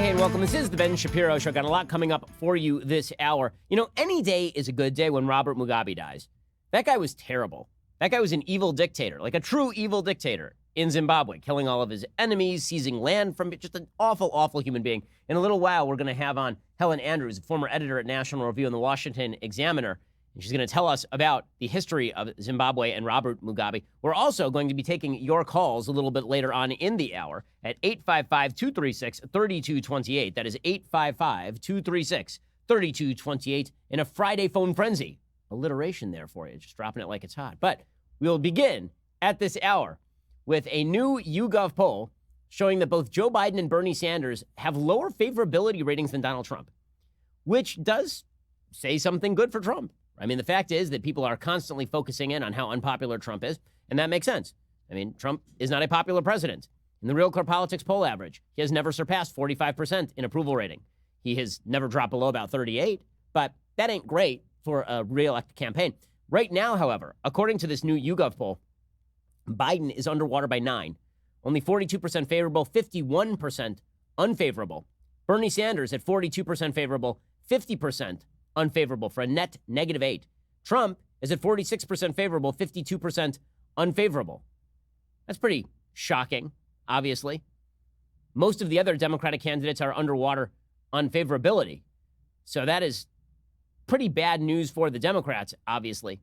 Hey, and welcome. This is the Ben Shapiro Show. Got a lot coming up for you this hour. You know, any day is a good day when Robert Mugabe dies. That guy was terrible. That guy was an evil dictator, like a true evil dictator in Zimbabwe, killing all of his enemies, seizing land from just an awful, awful human being. In a little while, we're going to have on Helen Andrews, former editor at National Review and the Washington Examiner. And she's going to tell us about the history of Zimbabwe and Robert Mugabe. We're also going to be taking your calls a little bit later on in the hour at 855-236-3228. That is 855-236-3228 in a Friday phone frenzy. Alliteration there for you, just dropping it like it's hot. But we'll begin at this hour with a new YouGov poll showing that both Joe Biden and Bernie Sanders have lower favorability ratings than Donald Trump, which does say something good for Trump. I mean, the fact is that people are constantly focusing in on how unpopular Trump is, and that makes sense. I mean, Trump is not a popular president. In the Real Clear Politics poll average, he has never surpassed 45% in approval rating. He has never dropped below about 38, but that ain't great for a re-elect campaign. Right now, however, according to this new YouGov poll, Biden is underwater by 9. Only 42% favorable, 51% unfavorable. Bernie Sanders at 42% favorable, 50% unfavorable for a net -8. Trump is at 46% favorable, 52% unfavorable. That's pretty shocking, obviously. Most of the other Democratic candidates are underwater on favorability. So that is pretty bad news for the Democrats, obviously.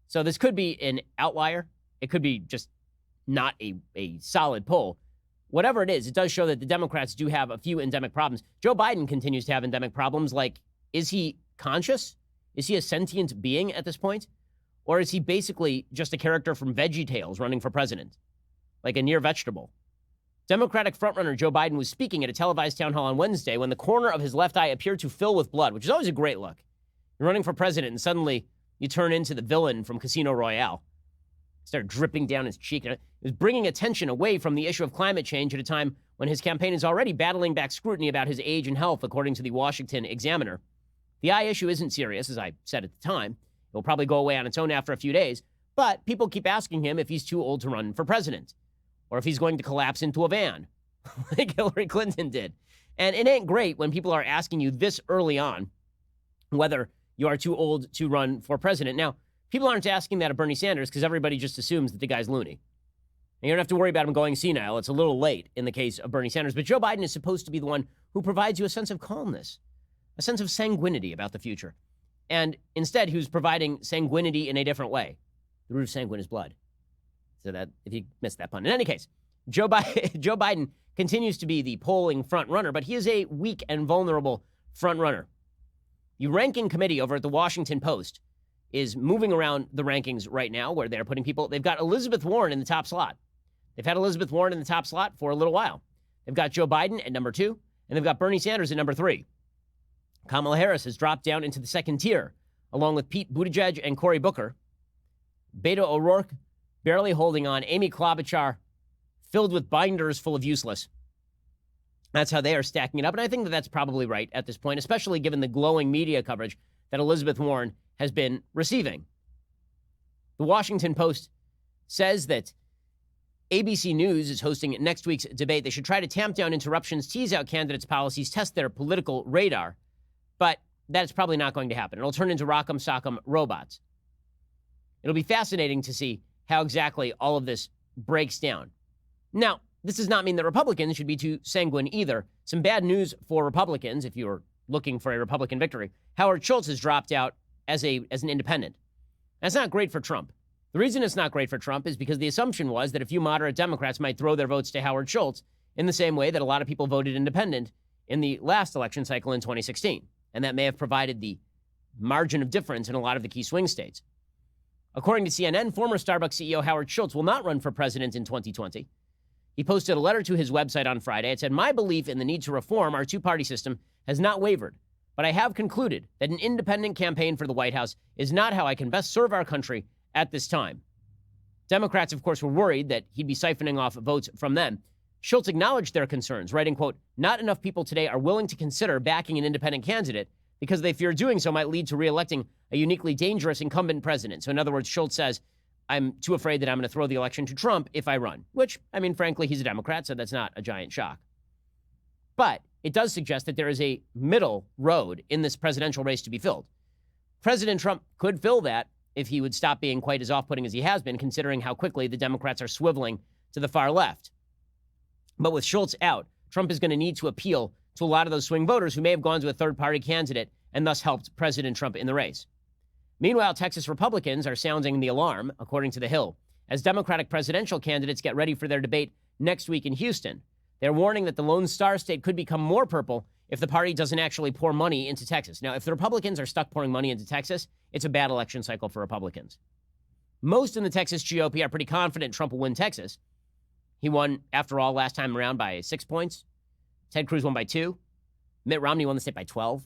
So this could be an outlier. It could be just not a solid poll. Whatever it is, it does show that the Democrats do have a few endemic problems. Joe Biden continues to have endemic problems. Like, is he conscious? Is he a sentient being at this point? Or is he basically just a character from VeggieTales running for president? Like a near vegetable. Democratic frontrunner Joe Biden was speaking at a televised town hall on Wednesday when the corner of his left eye appeared to fill with blood, which is always a great look. You're running for president and suddenly you turn into the villain from Casino Royale. It started dripping down his cheek. It was bringing attention away from the issue of climate change at a time when his campaign is already battling back scrutiny about his age and health, according to the Washington Examiner. The eye issue isn't serious, as I said at the time. It will probably go away on its own after a few days, but people keep asking him if he's too old to run for president, or if he's going to collapse into a van, like Hillary Clinton did. And it ain't great when people are asking you this early on whether you are too old to run for president. Now, people aren't asking that of Bernie Sanders because everybody just assumes that the guy's loony. And you don't have to worry about him going senile. It's a little late in the case of Bernie Sanders. But Joe Biden is supposed to be the one who provides you a sense of calmness, a sense of sanguinity about the future. And instead, he was providing sanguinity in a different way. The root of sanguine is blood. So that, if you missed that pun. In any case, Joe Biden continues to be the polling front runner, but he is a weak and vulnerable front runner. The ranking committee over at the Washington Post is moving around the rankings right now where they're putting people. They've got Elizabeth Warren in the top slot. They've had Elizabeth Warren in the top slot for a little while. They've got Joe Biden at number 2, and they've got Bernie Sanders at number 3. Kamala Harris has dropped down into the second tier, along with Pete Buttigieg and Cory Booker. Beto O'Rourke barely holding on. Amy Klobuchar filled with binders full of useless. That's how they are stacking it up. And I think that that's probably right at this point, especially given the glowing media coverage that Elizabeth Warren has been receiving. The Washington Post says that ABC News is hosting next week's debate. They should try to tamp down interruptions, tease out candidates' policies, test their political radar. But that's probably not going to happen. It'll turn into Rock'em Sock'em robots. It'll be fascinating to see how exactly all of this breaks down. Now, this does not mean that Republicans should be too sanguine either. Some bad news for Republicans, if you're looking for a Republican victory. Howard Schultz has dropped out as an independent. That's not great for Trump. The reason it's not great for Trump is because the assumption was that a few moderate Democrats might throw their votes to Howard Schultz in the same way that a lot of people voted independent in the last election cycle in 2016. And that may have provided the margin of difference in a lot of the key swing states. According to CNN, former Starbucks CEO Howard Schultz will not run for president in 2020. He posted a letter to his website on Friday. It said, "My belief in the need to reform our two-party system has not wavered, but I have concluded that an independent campaign for the White House is not how I can best serve our country at this time." Democrats, of course, were worried that he'd be siphoning off votes from them. Schultz acknowledged their concerns, writing, quote, "Not enough people today are willing to consider backing an independent candidate because they fear doing so might lead to reelecting a uniquely dangerous incumbent president." So in other words, Schultz says, I'm too afraid that I'm going to throw the election to Trump if I run, which, I mean, frankly, he's a Democrat, so that's not a giant shock. But it does suggest that there is a middle road in this presidential race to be filled. President Trump could fill that if he would stop being quite as off-putting as he has been, considering how quickly the Democrats are swiveling to the far left. But with Schultz out, Trump is going to need to appeal to a lot of those swing voters who may have gone to a third-party candidate and thus helped President Trump in the race. Meanwhile, Texas Republicans are sounding the alarm, according to The Hill, as Democratic presidential candidates get ready for their debate next week in Houston. They're warning that the Lone Star State could become more purple if the party doesn't actually pour money into Texas. Now, if the Republicans are stuck pouring money into Texas, it's a bad election cycle for Republicans. Most in the Texas GOP are pretty confident Trump will win Texas. He won, after all, last time around by 6 points. Ted Cruz won by 2. Mitt Romney won the state by 12.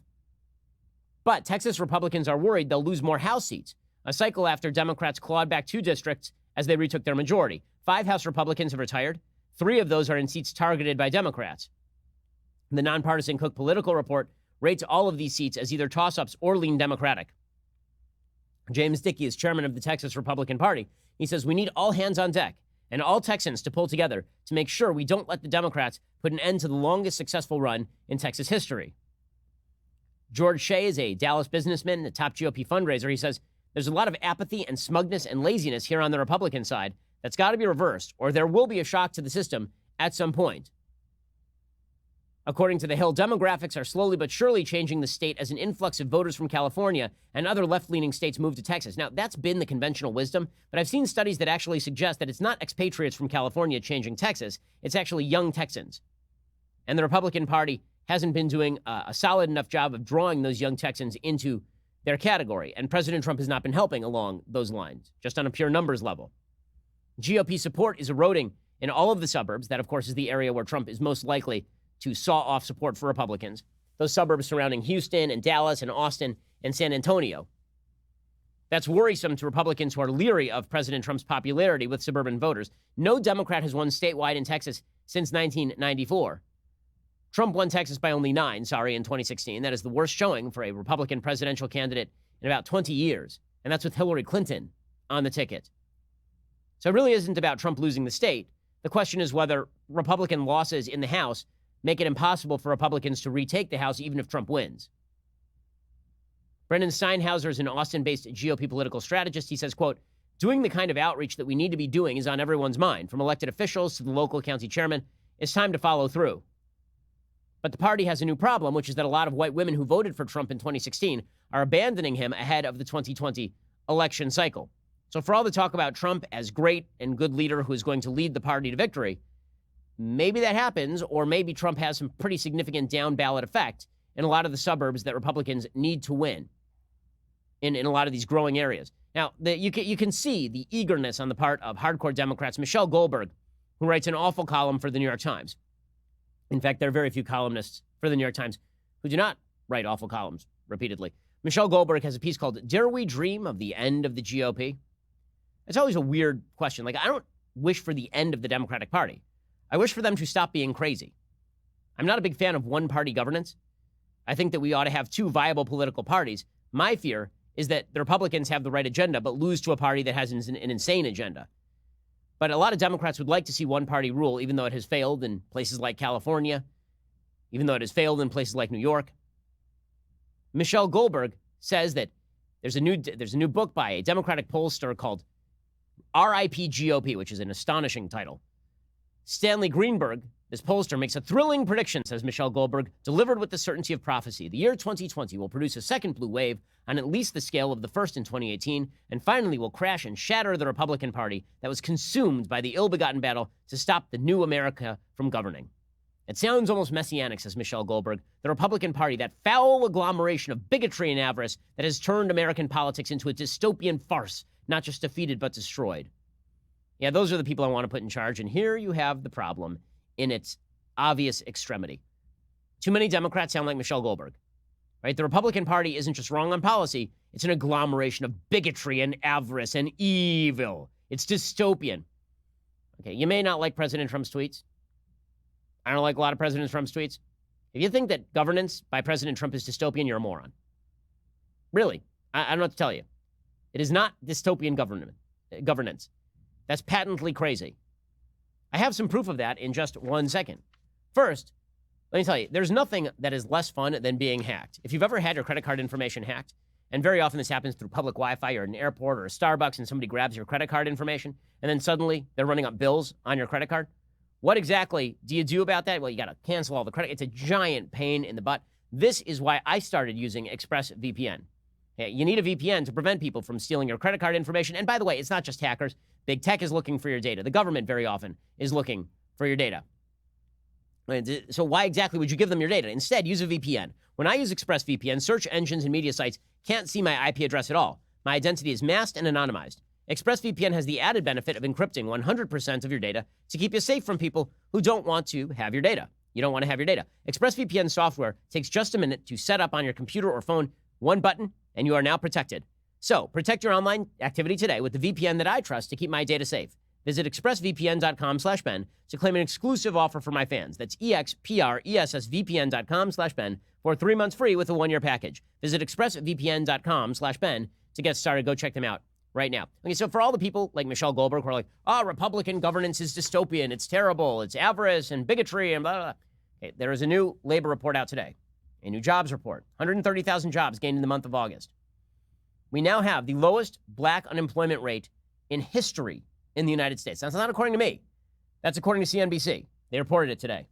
But Texas Republicans are worried they'll lose more House seats, a cycle after Democrats clawed back 2 districts as they retook their majority. 5 House Republicans have retired. 3 of those are in seats targeted by Democrats. The nonpartisan Cook Political Report rates all of these seats as either toss-ups or lean Democratic. James Dickey is chairman of the Texas Republican Party. He says, "We need all hands on deck and all Texans to pull together to make sure we don't let the Democrats put an end to the longest successful run in Texas history." George Shea is a Dallas businessman, a top GOP fundraiser. He says, "There's a lot of apathy and smugness and laziness here on the Republican side that's got to be reversed, or there will be a shock to the system at some point." According to The Hill, demographics are slowly but surely changing the state as an influx of voters from California and other left-leaning states move to Texas. Now, that's been the conventional wisdom, but I've seen studies that actually suggest that it's not expatriates from California changing Texas, it's actually young Texans. And the Republican Party hasn't been doing a solid enough job of drawing those young Texans into their category, and President Trump has not been helping along those lines, just on a pure numbers level. GOP support is eroding in all of the suburbs. That, of course, is the area where Trump is most likely to saw off support for Republicans. Those suburbs surrounding Houston and Dallas and Austin and San Antonio. That's worrisome to Republicans who are leery of President Trump's popularity with suburban voters. No Democrat has won statewide in Texas since 1994. Trump won Texas by only 9, in 2016. That is the worst showing for a Republican presidential candidate in about 20 years. And that's with Hillary Clinton on the ticket. So it really isn't about Trump losing the state. The question is whether Republican losses in the House make it impossible for Republicans to retake the House even if Trump wins. Brendan Steinhauser is an Austin-based GOP political strategist. He says, quote, "Doing the kind of outreach that we need to be doing is on everyone's mind, from elected officials to the local county chairman. It's time to follow through." But the party has a new problem, which is that a lot of white women who voted for Trump in 2016 are abandoning him ahead of the 2020 election cycle. So for all the talk about Trump as great and good leader who is going to lead the party to victory, maybe that happens, or maybe Trump has some pretty significant down ballot effect in a lot of the suburbs that Republicans need to win in a lot of these growing areas. Now, you can see the eagerness on the part of hardcore Democrats. Michelle Goldberg, who writes an awful column for the New York Times. In fact, there are very few columnists for the New York Times who do not write awful columns repeatedly. Michelle Goldberg has a piece called "Dare We Dream of the End of the GOP?" It's always a weird question. Like, I don't wish for the end of the Democratic Party. I wish for them to stop being crazy. I'm not a big fan of one-party governance. I think that we ought to have 2 viable political parties. My fear is that the Republicans have the right agenda, but lose to a party that has an insane agenda. But a lot of Democrats would like to see one-party rule, even though it has failed in places like California, even though it has failed in places like New York. Michelle Goldberg says that there's a new book by a Democratic pollster called RIP GOP, which is an astonishing title. Stanley Greenberg, this pollster, makes a thrilling prediction, says Michelle Goldberg, delivered with the certainty of prophecy. The year 2020 will produce a second blue wave on at least the scale of the first in 2018, and finally will crash and shatter the Republican Party that was consumed by the ill-begotten battle to stop the new America from governing. It sounds almost messianic, says Michelle Goldberg. The Republican Party, that foul agglomeration of bigotry and avarice that has turned American politics into a dystopian farce, not just defeated but destroyed. Yeah, those are the people I want to put in charge, and here you have the problem in its obvious extremity. Too many Democrats sound like Michelle Goldberg, right? The Republican Party isn't just wrong on policy. It's an agglomeration of bigotry and avarice and evil. It's dystopian. Okay, you may not like President Trump's tweets. I don't like a lot of President Trump's tweets. If you think that governance by President Trump is dystopian, you're a moron. Really, I don't know what to tell you. It is not dystopian governance. That's patently crazy. I have some proof of that in just 1 second. First, Let me tell you, there's nothing that is less fun than being hacked. If you've ever had your credit card information hacked, and very often this happens through public Wi-Fi or an airport or a Starbucks, and somebody grabs your credit card information, and then suddenly they're running up bills on your credit card. What exactly do you do about that? Well, you got to cancel all the credit. It's a giant pain in the butt. This is why I started using ExpressVPN. Okay, you need a VPN to prevent people from stealing your credit card information. And by the way, it's not just hackers. Big tech is looking for your data. The government very often is looking for your data. So why exactly would you give them your data? Instead, use a VPN. When I use ExpressVPN, search engines and media sites can't see my IP address at all. My identity is masked and anonymized. ExpressVPN has the added benefit of encrypting 100% of your data to keep you safe from people who don't want to have your data. You don't want to have your data. ExpressVPN software takes just a minute to set up on your computer or phone. One button, and you are now protected. So, protect your online activity today with the VPN that I trust to keep my data safe. Visit expressvpn.com/Ben to claim an exclusive offer for my fans. That's expressvpn.com/Ben for 3 months free with a 1-year package. Visit expressvpn.com/Ben to get started. Go check them out right now. Okay, so for all the people like Michelle Goldberg who are like, Republican governance is dystopian, it's terrible, it's avarice and bigotry and blah, blah, blah. Okay, there is a new labor report out today, a new jobs report. 130,000 jobs gained in the month of August. We now have the lowest black unemployment rate in history in the United States. That's not according to me. That's according to CNBC. They reported it today.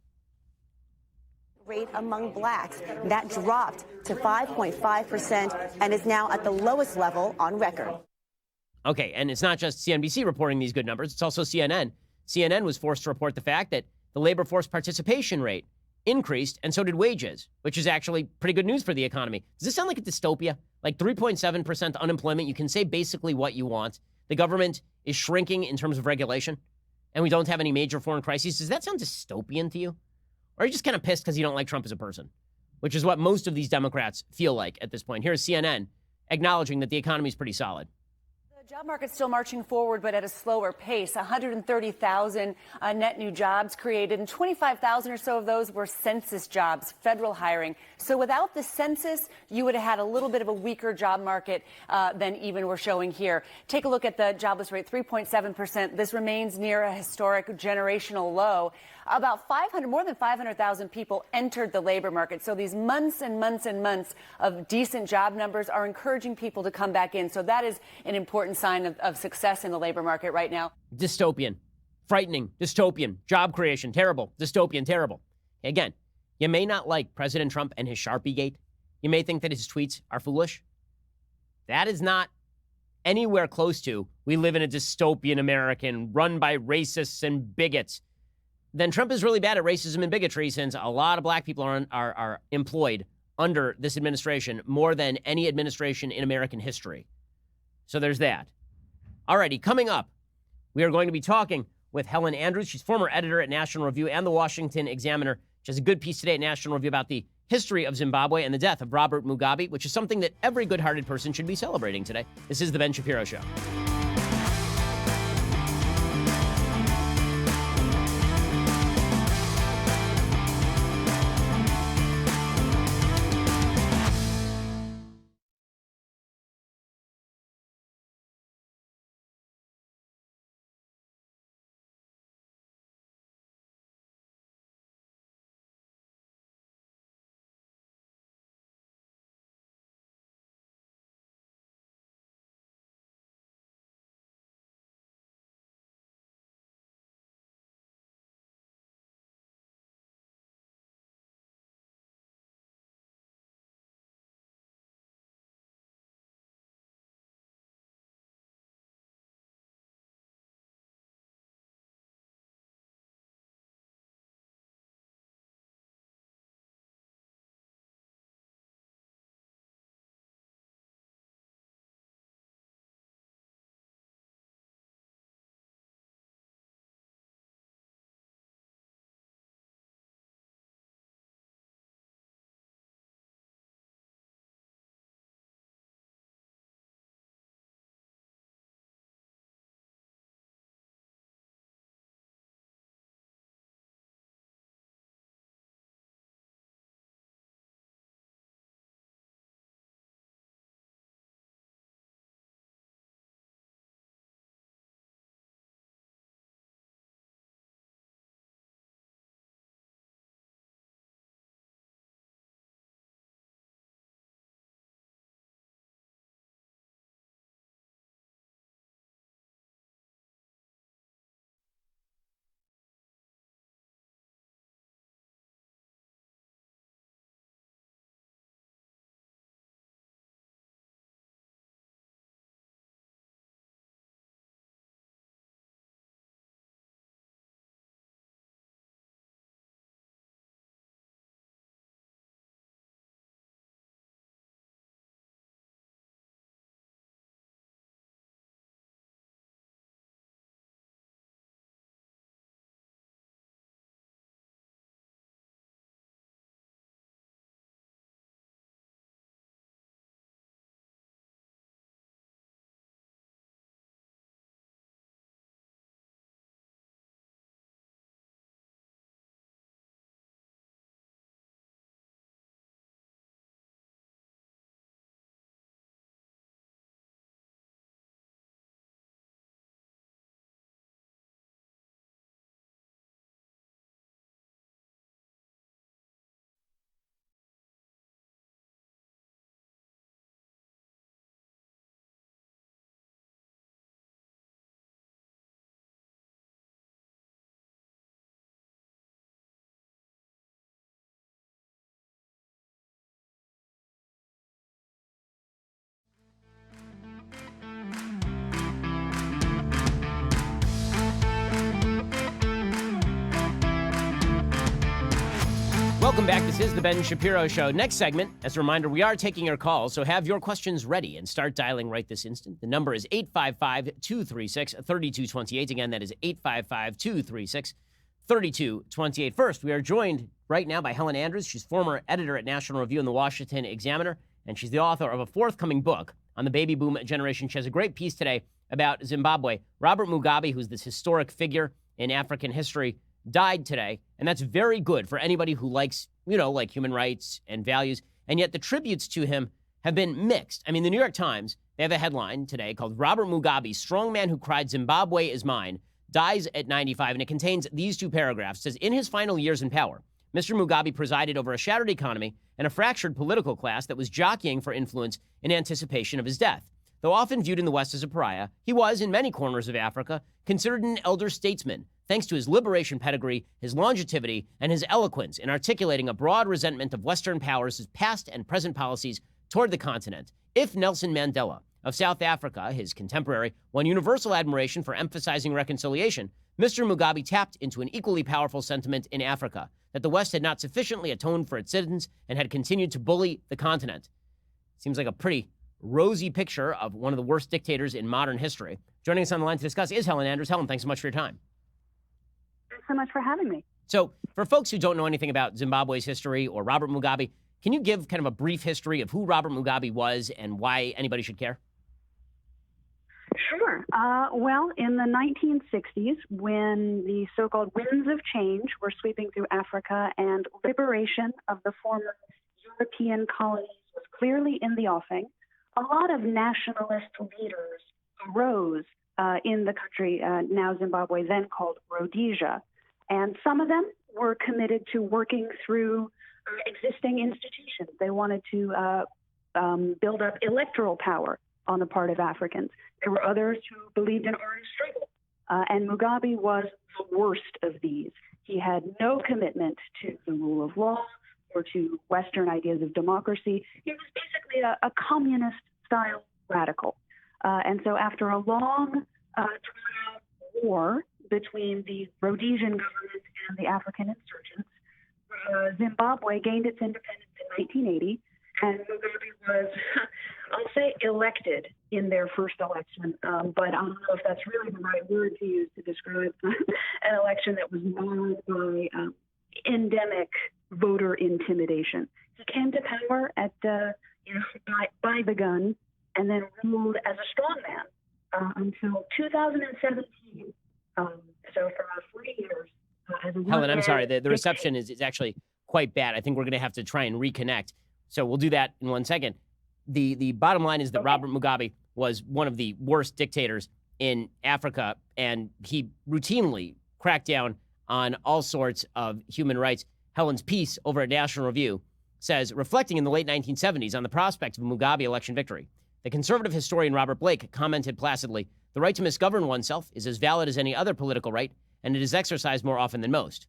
Rate among blacks that dropped to 5.5% and is now at the lowest level on record. Okay, and it's not just CNBC reporting these good numbers. It's also CNN. CNN was forced to report the fact that the labor force participation rate increased, and so did wages, which is actually pretty good news for the economy. Does this sound like a dystopia? Like 3.7% unemployment, you can say basically what you want. The government is shrinking in terms of regulation, and we don't have any major foreign crises. Does that sound dystopian to you? Or are you just kind of pissed because you don't like Trump as a person? Which is what most of these Democrats feel like at this point. Here's CNN acknowledging that the economy is pretty solid. The job market's still marching forward, but at a slower pace. 130,000 net new jobs created, and 25,000 or so of those were census jobs, federal hiring. So without the census, you would have had a little bit of a weaker job market than even we're showing here. Take a look at the jobless rate, 3.7%. This remains near a historic generational low. About more than 500,000 people entered the labor market. So these months and months and months of decent job numbers are encouraging people to come back in. So that is an important sign of success in the labor market right now. Dystopian, frightening, dystopian, job creation, terrible, dystopian, terrible. Again, you may not like President Trump and his Sharpie gate. You may think that his tweets are foolish. That is not anywhere close to, we live in a dystopian American run by racists and bigots. Then Trump is really bad at racism and bigotry, since a lot of black people are employed under this administration more than any administration in American history. So there's that. Alrighty, coming up, we are going to be talking with Helen Andrews. She's former editor at National Review and the Washington Examiner. She has a good piece today at National Review about the history of Zimbabwe and the death of Robert Mugabe, which is something that every good-hearted person should be celebrating today. This is The Ben Shapiro Show. Welcome back. This is the Ben Shapiro Show. Next segment, as a reminder, we are taking your calls, so have your questions ready and start dialing right this instant. The number is 855-236-3228. Again, that is 855-236-3228. First, we are joined right now by Helen Andrews. She's former editor at National Review and the Washington Examiner, and she's the author of a forthcoming book on the baby boom generation. She has a great piece today about Zimbabwe. Robert Mugabe, who's this historic figure in African history, died today, and that's very good for anybody who likes, like human rights and values. And yet the tributes to him have been mixed. I mean, the New York Times, they have a headline today called Robert Mugabe, Strong Man Who Cried Zimbabwe Is Mine, dies at 95, and it contains these two paragraphs. It says, in his final years in power, Mr. Mugabe presided over a shattered economy and a fractured political class that was jockeying for influence in anticipation of his death. Though often viewed in the West as a pariah, he was, in many corners of Africa, considered an elder statesman, thanks to his liberation pedigree, his longevity, and his eloquence in articulating a broad resentment of Western powers' past and present policies toward the continent. If Nelson Mandela of South Africa, his contemporary, won universal admiration for emphasizing reconciliation, Mr. Mugabe tapped into an equally powerful sentiment in Africa, that the West had not sufficiently atoned for its citizens and had continued to bully the continent. Seems like a pretty rosy picture of one of the worst dictators in modern history. Joining us on the line to discuss is Helen Andrews. Helen, thanks so much for your time. Thanks so much for having me. So, for folks who don't know anything about Zimbabwe's history or Robert Mugabe, can you give kind of a brief history of who Robert Mugabe was and why anybody should care? Sure. Well, in the 1960s, when the so-called winds of change were sweeping through Africa and liberation of the former European colonies was clearly in the offing, a lot of nationalist leaders arose in the country, now Zimbabwe, then called Rhodesia. And some of them were committed to working through existing institutions. They wanted to build up electoral power on the part of Africans. There were others who believed in armed struggle. And Mugabe was the worst of these. He had no commitment to the rule of law or to Western ideas of democracy. He was basically a communist-style radical. And so after a long, drawn-out war between the Rhodesian government and the African insurgents, Zimbabwe gained its independence in 1980, and Mugabe was, I'll say, elected in their first election, but I don't know if that's really the right word to use to describe an election that was marred by endemic voter intimidation. He came to power at by the gun, and then ruled as a strongman until 2017. So for 3 years. Helen, I'm sorry. The reception is actually quite bad. I think we're going to have to try and reconnect. So we'll do that in 1 second. The bottom line is that Robert Mugabe was one of the worst dictators in Africa, and he routinely cracked down on all sorts of human rights. Helen's piece over at National Review says, reflecting in the late 1970s on the prospect of a Mugabe election victory, the conservative historian Robert Blake commented placidly, the right to misgovern oneself is as valid as any other political right, and it is exercised more often than most.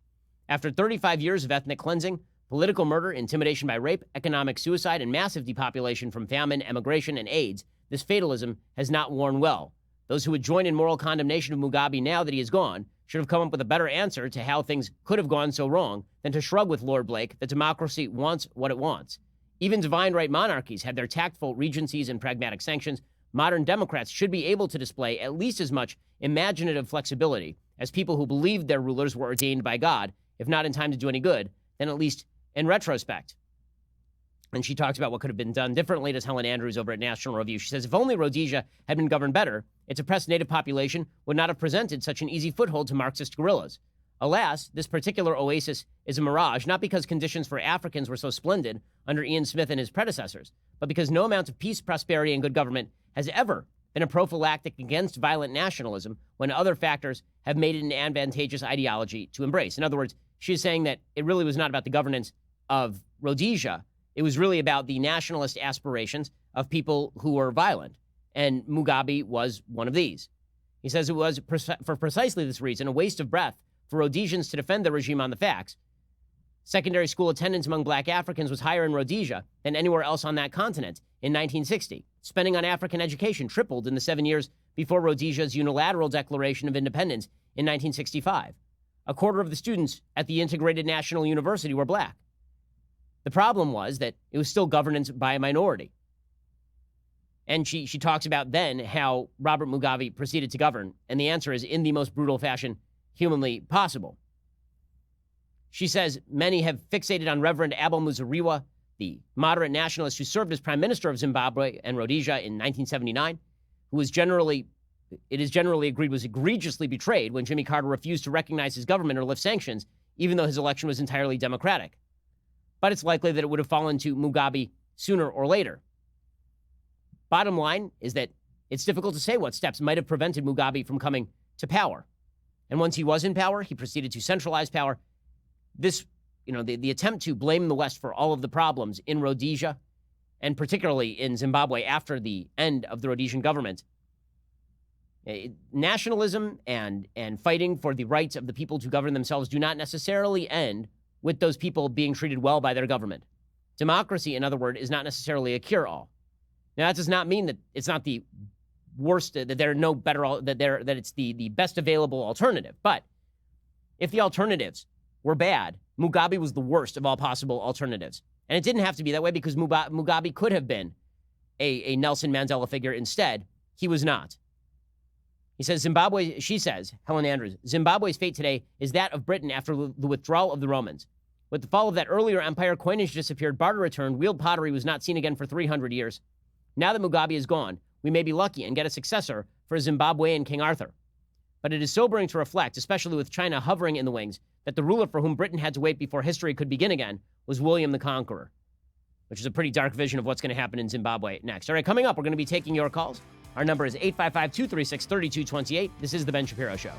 After 35 years of ethnic cleansing, political murder, intimidation by rape, economic suicide, and massive depopulation from famine, emigration, and AIDS, this fatalism has not worn well. Those who would join in moral condemnation of Mugabe now that he is gone should have come up with a better answer to how things could have gone so wrong than to shrug with Lord Blake that democracy wants what it wants. Even divine right monarchies have their tactful regencies and pragmatic sanctions. Modern Democrats should be able to display at least as much imaginative flexibility as people who believed their rulers were ordained by God, if not in time to do any good, then at least in retrospect. And she talks about what could have been done differently. Does Helen Andrews over at National Review. She says, if only Rhodesia had been governed better, its oppressed native population would not have presented such an easy foothold to Marxist guerrillas. Alas, this particular oasis is a mirage, not because conditions for Africans were so splendid under Ian Smith and his predecessors, but because no amount of peace, prosperity, and good government has ever been a prophylactic against violent nationalism when other factors have made it an advantageous ideology to embrace. In other words, she's saying that it really was not about the governance of Rhodesia. It was really about the nationalist aspirations of people who were violent. And Mugabe was one of these. He says it was, for precisely this reason, a waste of breath for Rhodesians to defend the regime on the facts. Secondary school attendance among black Africans was higher in Rhodesia than anywhere else on that continent in 1960. Spending on African education tripled in the 7 years before Rhodesia's unilateral declaration of independence in 1965. A quarter of the students at the Integrated National University were black. The problem was that it was still governance by a minority. And she talks about then how Robert Mugabe proceeded to govern. And the answer is in the most brutal fashion humanly possible. She says many have fixated on Reverend Abel Muzorewa, the moderate nationalist who served as prime minister of Zimbabwe and Rhodesia in 1979, who is generally agreed was egregiously betrayed when Jimmy Carter refused to recognize his government or lift sanctions, even though his election was entirely democratic. But it's likely that it would have fallen to Mugabe sooner or later. Bottom line is that it's difficult to say what steps might have prevented Mugabe from coming to power. And once he was in power, he proceeded to centralize power. This, the attempt to blame the West for all of the problems in Rhodesia, and particularly in Zimbabwe after the end of the Rhodesian government, nationalism and fighting for the rights of the people to govern themselves do not necessarily end with those people being treated well by their government. Democracy, in other words, is not necessarily a cure-all. Now, that does not mean that it's not the worst, that there are no better, that it's the best available alternative. But if the alternatives were bad, Mugabe was the worst of all possible alternatives. And it didn't have to be that way because Mugabe could have been a Nelson Mandela figure. Instead, he was not. He says, she says, Helen Andrews, Zimbabwe's fate today is that of Britain after the withdrawal of the Romans. With the fall of that earlier empire, coinage disappeared, barter returned, wheeled pottery was not seen again for 300 years. Now that Mugabe is gone, we may be lucky and get a successor for Zimbabwean King Arthur. But it is sobering to reflect, especially with China hovering in the wings, that the ruler for whom Britain had to wait before history could begin again was William the Conqueror, which is a pretty dark vision of what's going to happen in Zimbabwe next. All right, coming up, we're going to be taking your calls. Our number is 855-236-3228. This is The Ben Shapiro Show.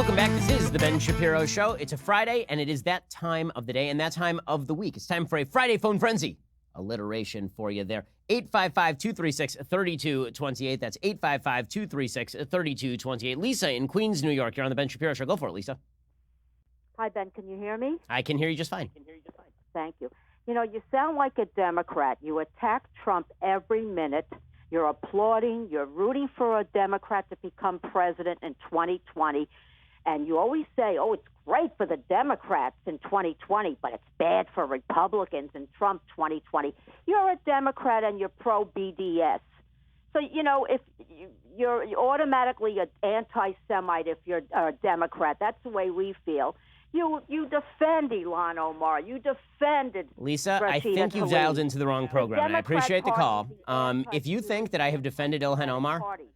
Welcome back. This is the Ben Shapiro Show. It's a Friday, and it is that time of the day and that time of the week. It's time for a Friday phone frenzy. Alliteration for you there. 855-236-3228. That's 855-236-3228. Lisa in Queens, New York. You're on the Ben Shapiro Show. Go for it, Lisa. Hi, Ben. Can you hear me? I can hear you just fine. Thank you. You know, you sound like a Democrat. You attack Trump every minute. You're applauding. You're rooting for a Democrat to become president in 2020. And you always say, oh, it's great for the Democrats in 2020, but it's bad for Republicans in Trump 2020. You're a Democrat and you're pro-BDS. So, you know, if you're automatically an anti-Semite if you're a Democrat. That's the way we feel. You defend Ilhan Omar. You defended Lisa, Rashida I think you've Tlaib. dialed into the wrong program, and I Democrat appreciate the call. Party is the If you think that I have defended Ilhan Omar, Party.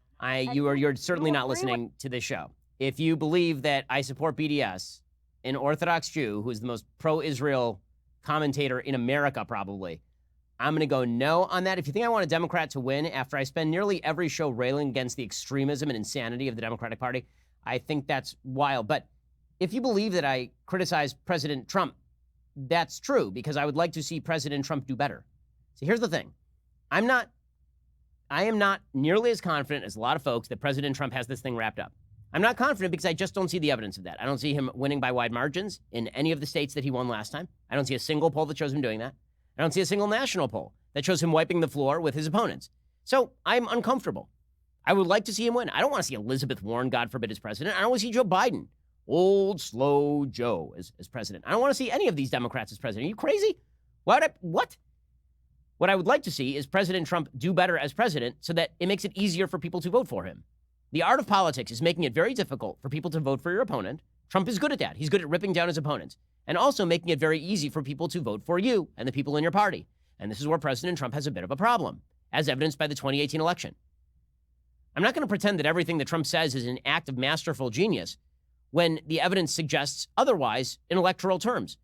you're certainly you not agree listening to this show. If you believe that I support BDS, an Orthodox Jew who is the most pro-Israel commentator in America, probably, I'm going to go no on that. If you think I want a Democrat to win after I spend nearly every show railing against the extremism and insanity of the Democratic Party, I think that's wild. But if you believe that I criticize President Trump, that's true, because I would like to see President Trump do better. So here's the thing. I am not nearly as confident as a lot of folks that President Trump has this thing wrapped up. I'm not confident because I just don't see the evidence of that. I don't see him winning by wide margins in any of the states that he won last time. I don't see a single poll that shows him doing that. I don't see a single national poll that shows him wiping the floor with his opponents. So I'm uncomfortable. I would like to see him win. I don't want to see Elizabeth Warren, God forbid, as president. I don't want to see Joe Biden, old, slow Joe, as president. I don't want to see any of these Democrats as president. Are you crazy? What? What I would like to see is President Trump do better as president so that it makes it easier for people to vote for him. The art of politics is making it very difficult for people to vote for your opponent. Trump is good at that. He's good at ripping down his opponents, and also making it very easy for people to vote for you and the people in your party. And this is where President Trump has a bit of a problem, as evidenced by the 2018 election. I'm not going to pretend that everything that Trump says is an act of masterful genius when the evidence suggests otherwise in electoral terms.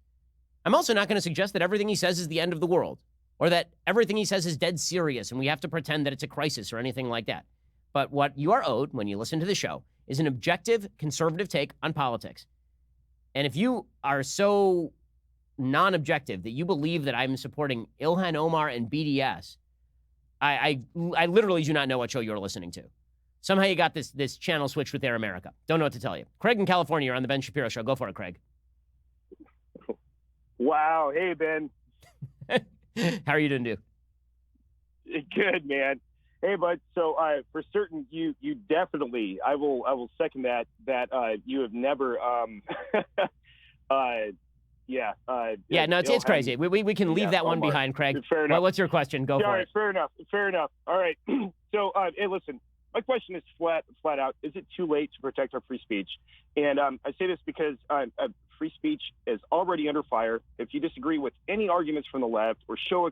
I'm also not going to suggest that everything he says is the end of the world, or that everything he says is dead serious and we have to pretend that it's a crisis or anything like that. But what you are owed when you listen to the show is an objective, conservative take on politics. And if you are so non-objective that you believe that I'm supporting Ilhan Omar and BDS, I literally do not know what show you're listening to. Somehow you got this channel switched with Air America. Don't know what to tell you. Craig in California, you're on the Ben Shapiro Show. Go for it, Craig. Wow. Hey, Ben. How are you doing, dude? Good, man. Hey, bud. So for certain, you definitely, I will second that you have never, yeah, no, it's crazy. We can leave that one behind, Craig. Fair enough. Well, what's your question? Go for it. Fair enough. All right. So, hey, listen, my question is flat out, is it too late to protect our free speech? And I say this because free speech is already under fire. If you disagree with any arguments from the left or show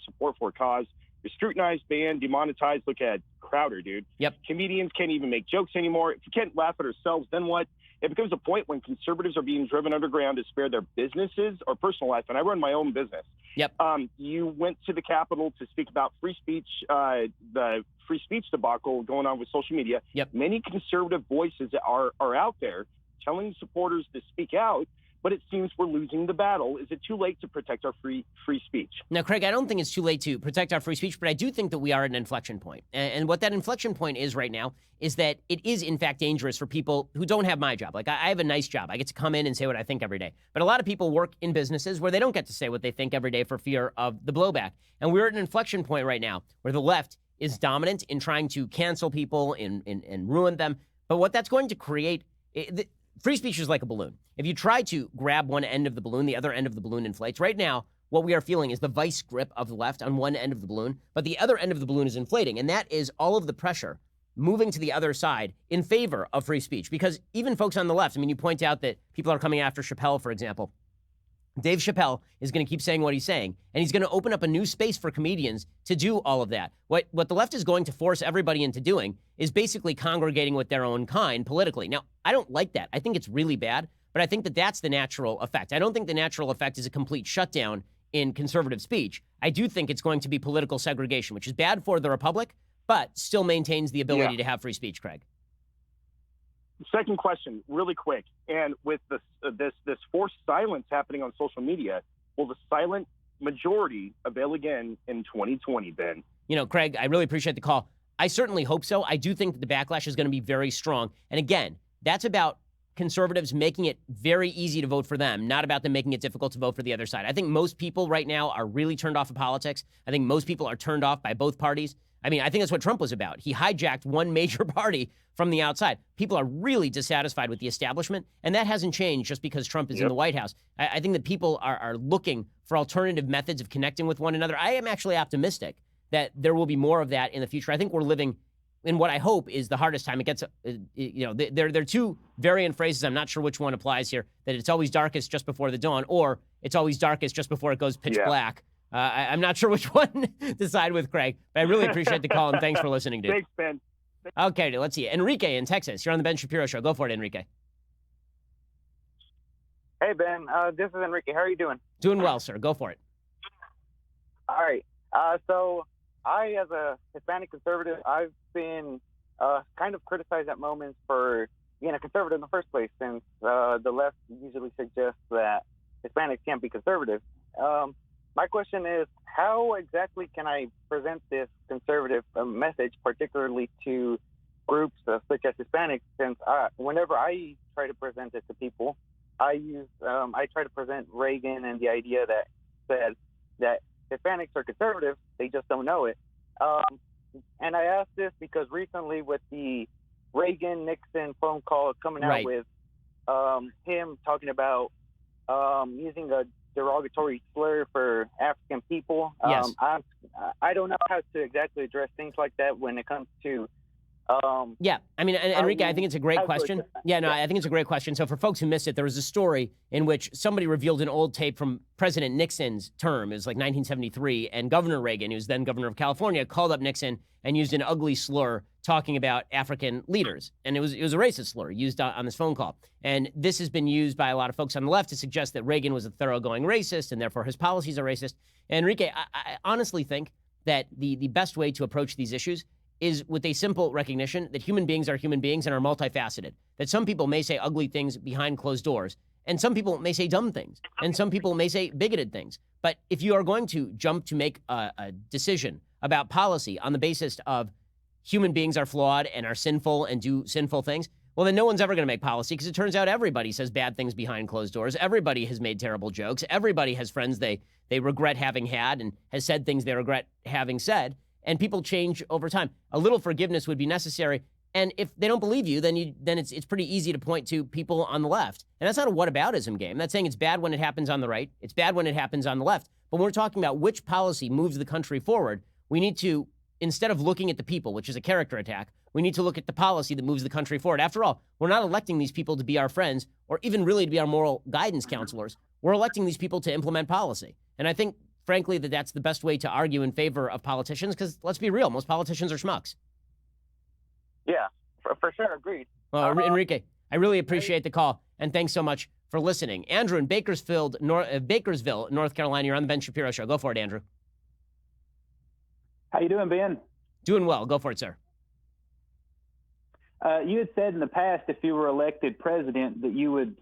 support for a cause, you're scrutinized, banned, demonetized. Look at Crowder, dude. Yep. Comedians can't even make jokes anymore. If we can't laugh at ourselves, then what? It becomes a point when conservatives are being driven underground to spare their businesses or personal life. And I run my own business. Yep. You went to the Capitol to speak about free speech, the free speech debacle going on with social media. Yep. Many conservative voices are out there telling supporters to speak out, but it seems we're losing the battle. Is it too late to protect our free speech? Now, Craig, I don't think it's too late to protect our free speech, but I do think that we are at an inflection point. And what that inflection point is right now is that it is, in fact, dangerous for people who don't have my job. Like, I have a nice job. I get to come in and say what I think every day. But a lot of people work in businesses where they don't get to say what they think every day for fear of the blowback. And we're at an inflection point right now where the left is dominant in trying to cancel people and ruin them. But what that's going to create... Free speech is like a balloon. If you try to grab one end of the balloon, the other end of the balloon inflates. Right now, what we are feeling is the vice grip of the left on one end of the balloon, but the other end of the balloon is inflating, and that is all of the pressure moving to the other side in favor of free speech. Because even folks on the left, I mean, you point out that people are coming after Chappelle, for example. Dave Chappelle is going to keep saying what he's saying, and he's going to open up a new space for comedians to do all of that. What the left is going to force everybody into doing is basically congregating with their own kind politically. Now, I don't like that. I think it's really bad, but I think that that's the natural effect. I don't think the natural effect is a complete shutdown in conservative speech. I do think it's going to be political segregation, which is bad for the republic, but still maintains the ability to have free speech, Craig. Second question, really quick. And with this forced silence happening on social media, will the silent majority avail again in 2020, Ben? You know, Craig, I really appreciate the call. I certainly hope so. I do think that the backlash is going to be very strong. And again, that's about conservatives making it very easy to vote for them, not about them making it difficult to vote for the other side. I think most people right now are really turned off of politics. I think most people are turned off by both parties. I mean, I think that's what Trump was about. He hijacked one major party from the outside. People are really dissatisfied with the establishment, and that hasn't changed just because Trump is in the White House. I think that people are looking for alternative methods of connecting with one another. I am actually optimistic that there will be more of that in the future. I think we're living in what I hope is the hardest time. It gets, there are two variant phrases. I'm not sure which one applies here, that it's always darkest just before the dawn, or it's always darkest just before it goes pitch black. I'm not sure which one to side with, Craig, but I really appreciate the call, and thanks for listening, dude. Thanks, Ben. Okay, let's see. Enrique in Texas. You're on the Ben Shapiro Show. Go for it, Enrique. Hey, Ben. This is Enrique. How are you doing? Doing well, sir. Go for it. All right. So I, as a Hispanic conservative, I've been kind of criticized at moments for being a conservative in the first place, since the left usually suggests that Hispanics can't be conservative. My question is, how exactly can I present this conservative message, particularly to groups such as Hispanics, since whenever I try to present it to people, I try to present Reagan and the idea that says that Hispanics are conservative, they just don't know it. And I ask this because recently with the Reagan-Nixon phone call coming out with him talking about using a derogatory slur for African people. Yes. I don't know how to exactly address things like that when it comes to yeah, I mean, Enrique, I think it's a great question. I think it's a great question. So for folks who missed it, there was a story in which somebody revealed an old tape from President Nixon's term. It was like 1973, and Governor Reagan, who was then governor of California, called up Nixon and used an ugly slur talking about African leaders. And it was a racist slur used on this phone call. And this has been used by a lot of folks on the left to suggest that Reagan was a thoroughgoing racist and therefore his policies are racist. And Enrique, I honestly think that the best way to approach these issues is with a simple recognition that human beings are human beings and are multifaceted. That some people may say ugly things behind closed doors, and some people may say dumb things, and some people may say bigoted things. But if you are going to jump to make a decision about policy on the basis of human beings are flawed and are sinful and do sinful things, well, then no one's ever going to make policy, because it turns out everybody says bad things behind closed doors. Everybody has made terrible jokes. Everybody has friends they regret having had and has said things they regret having said. And people change over time. A little forgiveness would be necessary. And if they don't believe you, then it's pretty easy to point to people on the left. And that's not a whataboutism game. That's saying it's bad when it happens on the right. It's bad when it happens on the left. But when we're talking about which policy moves the country forward, we need to, instead of looking at the people, which is a character attack, we need to look at the policy that moves the country forward. After all, we're not electing these people to be our friends or even really to be our moral guidance counselors. We're electing these people to implement policy. And I think, frankly, that's the best way to argue in favor of politicians, because let's be real, most politicians are schmucks. Yeah, for sure, agreed. Well, Enrique, I really appreciate the call, and thanks so much for listening. Andrew in Bakersville, North Carolina, you're on the Ben Shapiro Show. Go for it, Andrew. How you doing, Ben? Doing well. Go for it, sir. You had said in the past, if you were elected president, that you would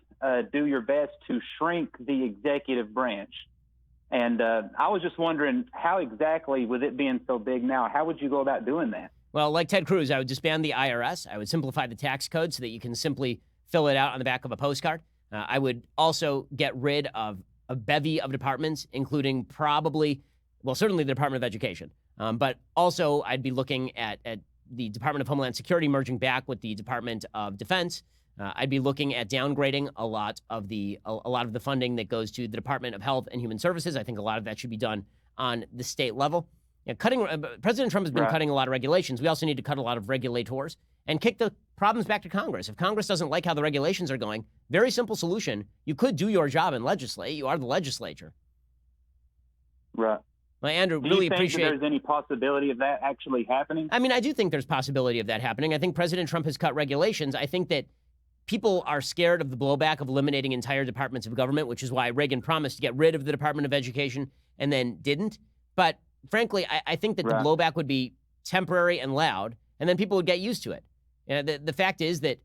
do your best to shrink the executive branch. And I was just wondering, how exactly, with it being so big now, how would you go about doing that? Well, like Ted Cruz, I would disband the IRS. I would simplify the tax code so that you can simply fill it out on the back of a postcard. I would also get rid of a bevy of departments, including certainly the Department of Education. But also, I'd be looking at the Department of Homeland Security merging back with the Department of Defense. I'd be looking at downgrading a lot of the funding that goes to the Department of Health and Human Services. I think a lot of that should be done on the state level. President Trump has been cutting a lot of regulations. We also need to cut a lot of regulators and kick the problems back to Congress. If Congress doesn't like how the regulations are going, very simple solution. You could do your job and legislate. You are the legislature. Right. Well, Andrew, do really you think appreciate. There's any possibility of that actually happening? I mean, I do think there's possibility of that happening. I think President Trump has cut regulations. I think that people are scared of the blowback of eliminating entire departments of government, which is why Reagan promised to get rid of the Department of Education and then didn't. But frankly, I think that the blowback would be temporary and loud, and then people would get used to it. The fact is that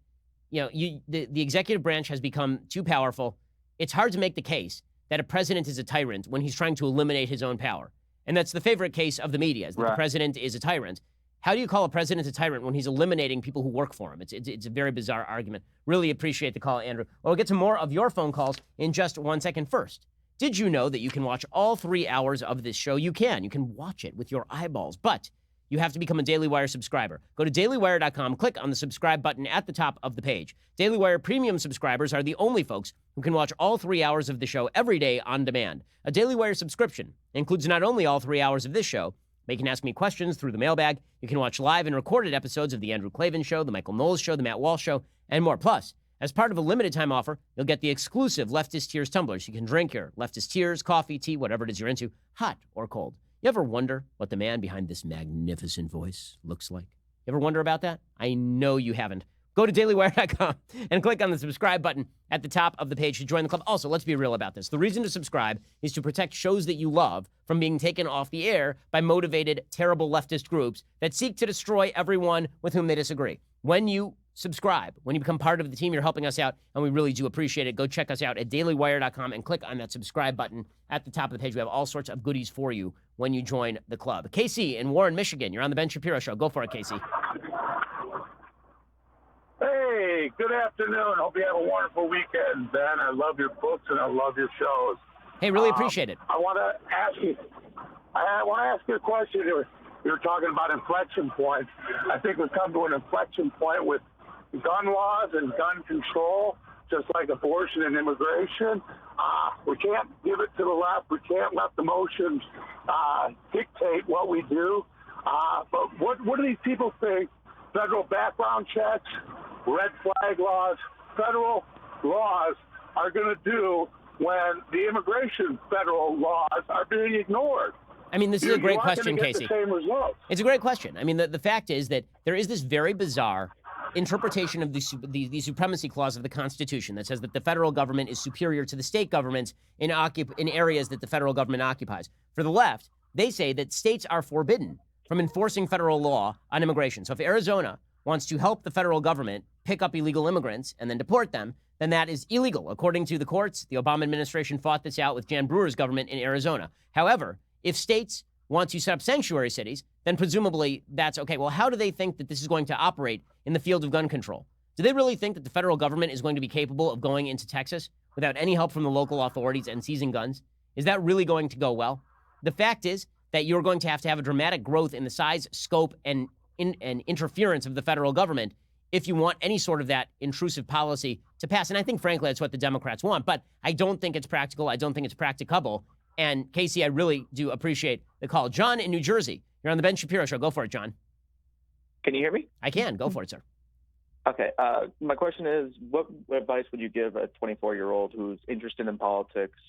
the executive branch has become too powerful. It's hard to make the case that a president is a tyrant when he's trying to eliminate his own power. And that's the favorite case of the media, is that the president is a tyrant. How do you call a president a tyrant when he's eliminating people who work for him? It's a very bizarre argument. Really appreciate the call, Andrew. Well, we'll get to more of your phone calls in just 1 second. First, did you know that you can watch all 3 hours of this show? You can watch it with your eyeballs, but you have to become a Daily Wire subscriber. Go to dailywire.com, click on the subscribe button at the top of the page. Daily Wire premium subscribers are the only folks who can watch all 3 hours of the show every day on demand. A Daily Wire subscription includes not only all 3 hours of this show, but you can ask me questions through the mailbag. You can watch live and recorded episodes of The Andrew Klavan Show, The Michael Knowles Show, The Matt Walsh Show, and more. Plus, as part of a limited time offer, you'll get the exclusive Leftist Tears tumblers. You can drink your Leftist Tears, coffee, tea, whatever it is you're into, hot or cold. You ever wonder what the man behind this magnificent voice looks like? You ever wonder about that? I know you haven't. Go to dailywire.com and click on the subscribe button at the top of the page to join the club. Also, let's be real about this. The reason to subscribe is to protect shows that you love from being taken off the air by motivated, terrible leftist groups that seek to destroy everyone with whom they disagree. When you subscribe, when you become part of the team, you're helping us out, and we really do appreciate it. Go check us out at dailywire.com and click on that subscribe button at the top of the page. We have all sorts of goodies for you when you join the club. Casey in Warren, Michigan, you're on the Ben Shapiro Show. Go for it, Casey. Hey, good afternoon. Hope you have a wonderful weekend, Ben. I love your books and I love your shows. Hey, really appreciate it. I want to ask you a question. You were talking about inflection points. I think we've come to an inflection point with gun laws and gun control, just like abortion and immigration. We can't give it to the left. We can't let the emotions dictate what we do. But what do these people think? Federal background checks, red flag laws, federal laws are going to do when the immigration federal laws are being ignored? I mean, this is a great question, Casey. The same results. It's a great question. I mean, the fact is that there is this very bizarre interpretation of the supremacy clause of the Constitution that says that the federal government is superior to the state governments in areas that the federal government occupies. For the left, they say that states are forbidden from enforcing federal law on immigration. So if Arizona wants to help the federal government pick up illegal immigrants and then deport them, then that is illegal. According to the courts, the Obama administration fought this out with Jan Brewer's government in Arizona. However, if states want to set up sanctuary cities, then presumably that's okay. Well, how do they think that this is going to operate in the field of gun control? Do they really think that the federal government is going to be capable of going into Texas without any help from the local authorities and seizing guns? Is that really going to go well? The fact is that you're going to have a dramatic growth in the size, scope, and interference of the federal government if you want any sort of that intrusive policy to pass. And I think, frankly, that's what the Democrats want. But I don't think it's practical. I don't think it's practicable. And, Casey, I really do appreciate the call. John in New Jersey, you're on the Ben Shapiro Show. Go for it, John. Can you hear me? I can. Go for it, sir. Okay. My question is, what advice would you give a 24-year-old who's interested in politics?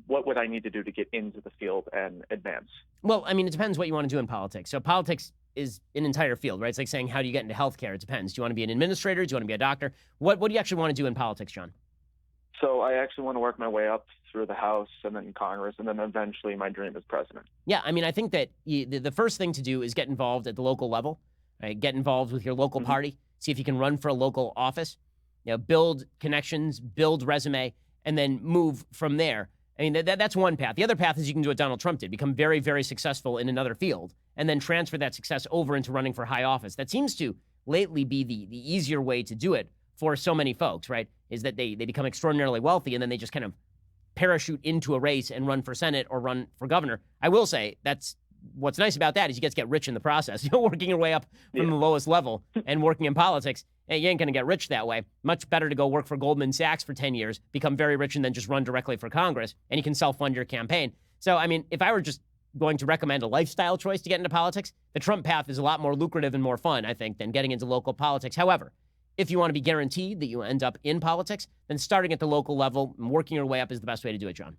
What would I need to do to get into the field and advance? Well, I mean, it depends what you want to do in politics. So politics is an entire field, right? It's like saying, how do you get into healthcare? It depends. Do you want to be an administrator? Do you want to be a doctor? What do you actually want to do in politics, John? So I actually want to work my way up through the House and then Congress, and then eventually my dream is president. Yeah, I mean, I think that the first thing to do is get involved at the local level, right? Get involved with your local party, see if you can run for a local office, build connections, build resume, and then move from there. I mean, that's one path. The other path is you can do what Donald Trump did, become very, very successful in another field, and then transfer that success over into running for high office. That seems to lately be the easier way to do it for so many folks, right? Is that they become extraordinarily wealthy, and then they just kind of parachute into a race and run for Senate or run for governor. I will say that's what's nice about that is you get rich in the process. Working your way up from the lowest level and working in politics, you ain't going to get rich that way. Much better to go work for Goldman Sachs for 10 years, become very rich, and then just run directly for Congress, and you can self-fund your campaign. So, I mean, if I were just going to recommend a lifestyle choice to get into politics, the Trump path is a lot more lucrative and more fun, I think, than getting into local politics. However, if you want to be guaranteed that you end up in politics, then starting at the local level and working your way up is the best way to do it, John.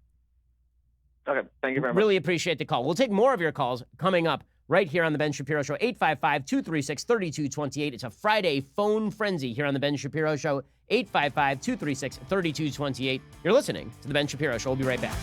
Okay, thank you very much. Really appreciate the call. We'll take more of your calls coming up right here on The Ben Shapiro Show, 855-236-3228. It's a Friday phone frenzy here on The Ben Shapiro Show, 855-236-3228. You're listening to The Ben Shapiro Show. We'll be right back.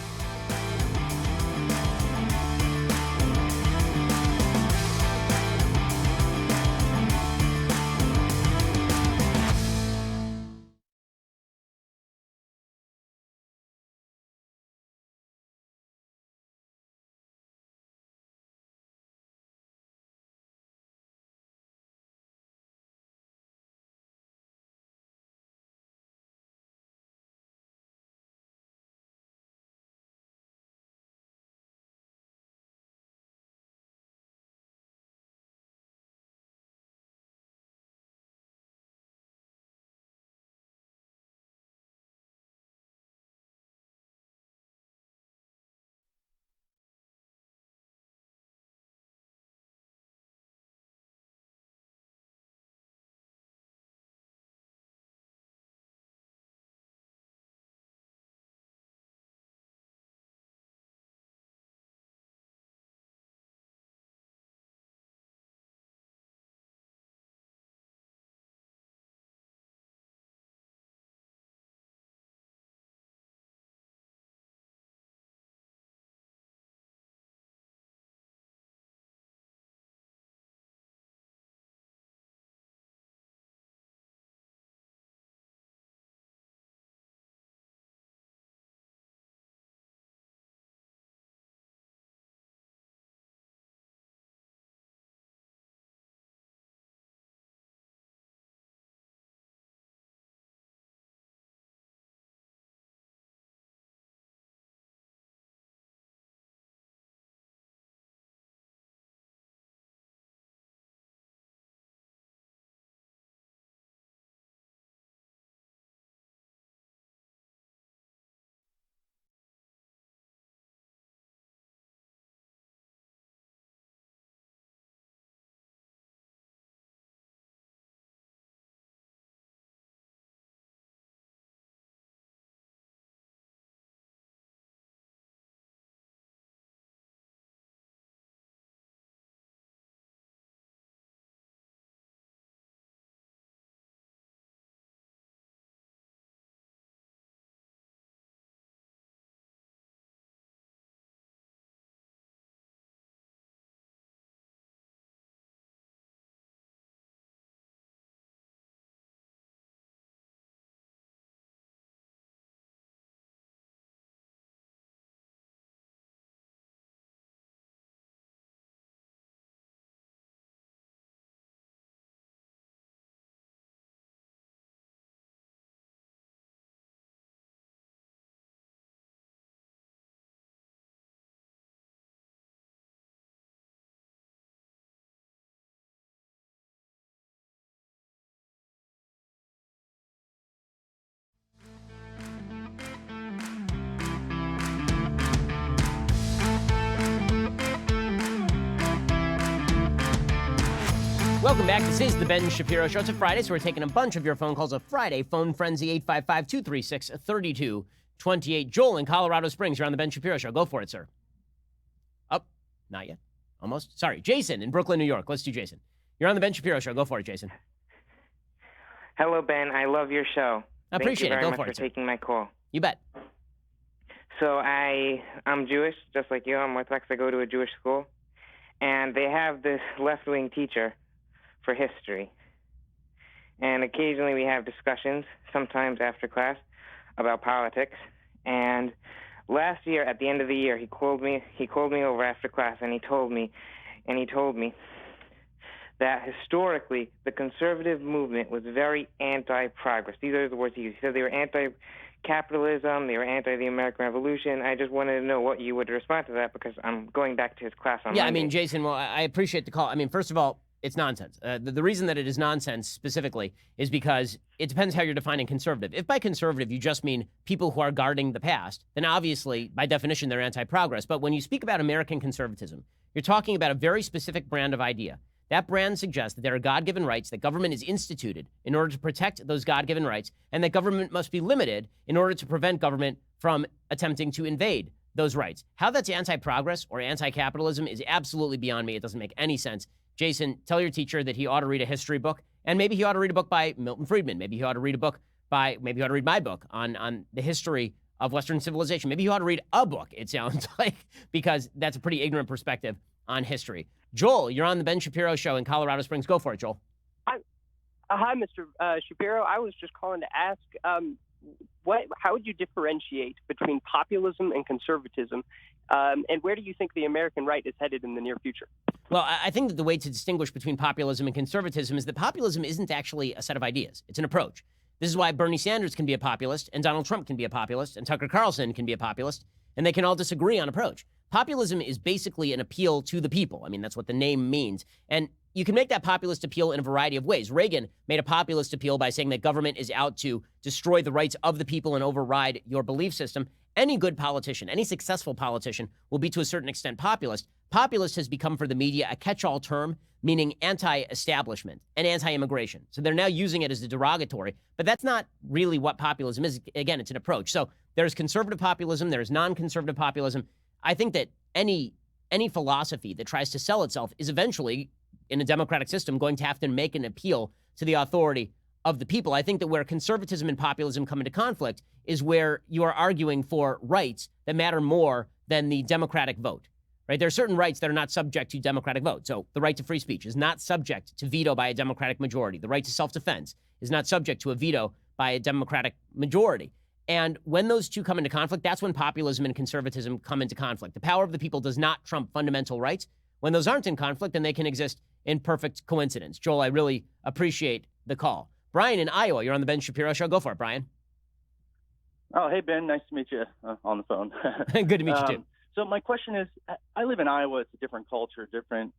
Welcome back. This is the Ben Shapiro Show. It's a Friday, so we're taking a bunch of your phone calls. A Friday phone frenzy, 855-236-3228. Joel in Colorado Springs, you're on the Ben Shapiro Show. Go for it, sir. Oh, not yet. Almost. Sorry. Jason in Brooklyn, New York. Let's do Jason. You're on the Ben Shapiro Show. Go for it, Jason. Hello, Ben. I love your show. I appreciate it. Go for it, Thank you very much for taking my call. You bet. So I'm Jewish, just like you. I'm Orthodox. I go to a Jewish school. And they have this left-wing teacher for history. And occasionally we have discussions, sometimes after class, about politics. And last year, at the end of the year, he called me over after class, and he told me that historically the conservative movement was very anti-progress. These are the words he used. He said they were anti-capitalism, they were anti-the American Revolution. I just wanted to know what you would respond to that, because I'm going back to his class on Monday. I mean, Jason, well, I appreciate the call. I mean, first of all, it's nonsense. The reason that it is nonsense specifically is because it depends how you're defining conservative. If by conservative you just mean people who are guarding the past, then obviously, by definition, they're anti-progress. But when you speak about American conservatism, you're talking about a very specific brand of idea. That brand suggests that there are God-given rights, that government is instituted in order to protect those God-given rights, and that government must be limited in order to prevent government from attempting to invade those rights. How that's anti-progress or anti-capitalism is absolutely beyond me. It doesn't make any sense. Jason, tell your teacher that he ought to read a history book, and maybe he ought to read a book by Milton Friedman. Maybe he ought to read maybe he ought to read my book on the history of Western civilization. Maybe he ought to read a book, it sounds like, because that's a pretty ignorant perspective on history. Joel, you're on the Ben Shapiro Show in Colorado Springs. Go for it, Joel. Hi, Mr. Shapiro. I was just calling to ask, how would you differentiate between populism and conservatism, and where do you think the American right is headed in the near future? Well, I think that the way to distinguish between populism and conservatism is that populism isn't actually a set of ideas. It's an approach. This is why Bernie Sanders can be a populist, and Donald Trump can be a populist, and Tucker Carlson can be a populist, and they can all disagree on approach. Populism is basically an appeal to the people. I mean, that's what the name means. And you can make that populist appeal in a variety of ways. Reagan made a populist appeal by saying that government is out to destroy the rights of the people and override your belief system. Any good politician, any successful politician will be to a certain extent populist. Populist has become for the media a catch-all term, meaning anti-establishment and anti-immigration. So they're now using it as a derogatory, but that's not really what populism is. Again, it's an approach. So there's conservative populism, there's non-conservative populism. I think that any philosophy that tries to sell itself is eventually, in a democratic system, going to have to make an appeal to the authority of the people. I think that where conservatism and populism come into conflict is where you are arguing for rights that matter more than the democratic vote, right? There are certain rights that are not subject to democratic vote. So the right to free speech is not subject to veto by a democratic majority. The right to self-defense is not subject to a veto by a democratic majority. And when those two come into conflict, that's when populism and conservatism come into conflict. The power of the people does not trump fundamental rights. When those aren't in conflict, then they can exist in perfect coincidence. Joel, I really appreciate the call. Brian in Iowa, you're on the Ben Shapiro Show. Go for it, Brian. Oh, hey, Ben. Nice to meet you on the phone. Good to meet you, too. So my question is, I live in Iowa. It's a different culture, different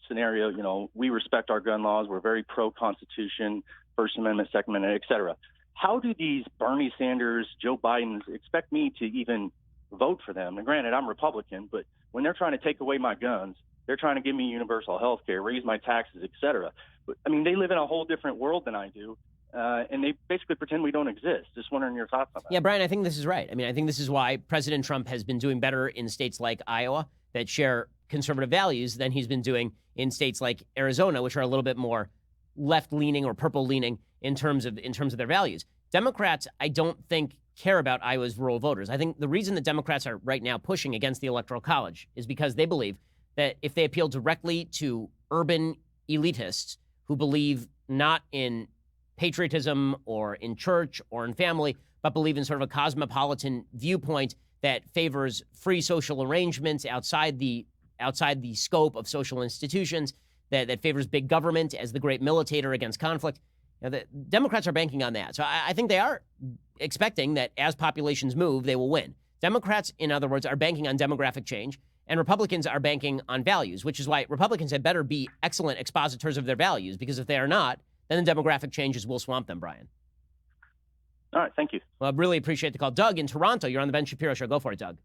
scenario. You know, we respect our gun laws. We're very pro-Constitution, First Amendment, Second Amendment, et cetera. How do these Bernie Sanders, Joe Bidens expect me to even vote for them? And granted, I'm Republican, but when they're trying to take away my guns, they're trying to give me universal health care, raise my taxes, et cetera. But, I mean, they live in a whole different world than I do, and they basically pretend we don't exist. Just wondering your thoughts on that. Yeah, Brian, I think this is right. I mean, I think this is why President Trump has been doing better in states like Iowa that share conservative values than he's been doing in states like Arizona, which are a little bit more left-leaning or purple-leaning in terms of their values. Democrats, I don't think, care about Iowa's rural voters. I think the reason that Democrats are right now pushing against the Electoral College is because they believe that if they appeal directly to urban elitists who believe not in patriotism or in church or in family, but believe in sort of a cosmopolitan viewpoint that favors free social arrangements outside the scope of social institutions, that favors big government as the great militator against conflict. You know, the Democrats are banking on that. So I think they are expecting that as populations move, they will win. Democrats, in other words, are banking on demographic change, and Republicans are banking on values, which is why Republicans had better be excellent expositors of their values, because if they are not, then the demographic changes will swamp them, Brian. All right, thank you. Well, I really appreciate the call. Doug in Toronto, you're on the Ben Shapiro Show. Go for it, Doug.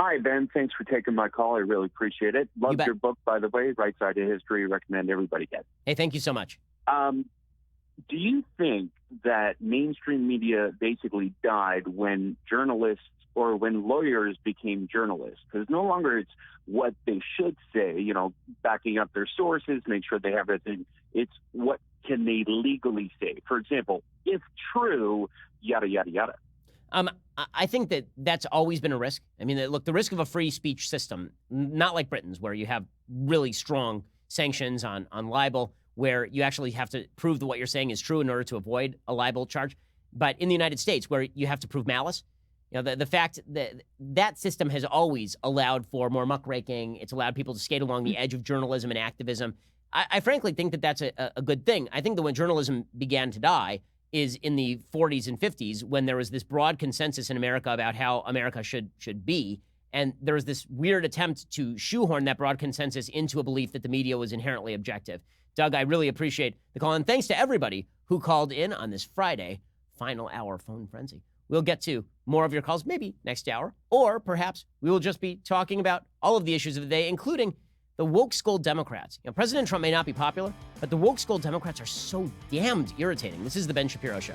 Hi, Ben. Thanks for taking my call. I really appreciate it. You Loved bet. your book, by the way, Right Side of History. Recommend everybody get it. Hey, thank you so much. Do you think that mainstream media basically died when journalists or when lawyers became journalists? Because no longer it's what they should say, backing up their sources, make sure they have everything. It's what can they legally say. For example, if true, yada, yada, yada. I think that that's always been a risk. I mean, look, the risk of a free speech system, not like Britain's, where you have really strong sanctions on libel, where you actually have to prove that what you're saying is true in order to avoid a libel charge. But in the United States, where you have to prove malice, the fact that that system has always allowed for more muckraking. It's allowed people to skate along the edge of journalism and activism. I frankly think that that's a good thing. I think that when journalism began to die is in the 40s and 50s, when there was this broad consensus in America about how America should be. And there was this weird attempt to shoehorn that broad consensus into a belief that the media was inherently objective. Doug, I really appreciate the call. And thanks to everybody who called in on this Friday, final hour phone frenzy. We'll get to more of your calls maybe next hour, or perhaps we will just be talking about all of the issues of the day, including the woke Scold Democrats. President Trump may not be popular, but the woke Scold Democrats are so damned irritating. This is the Ben Shapiro Show.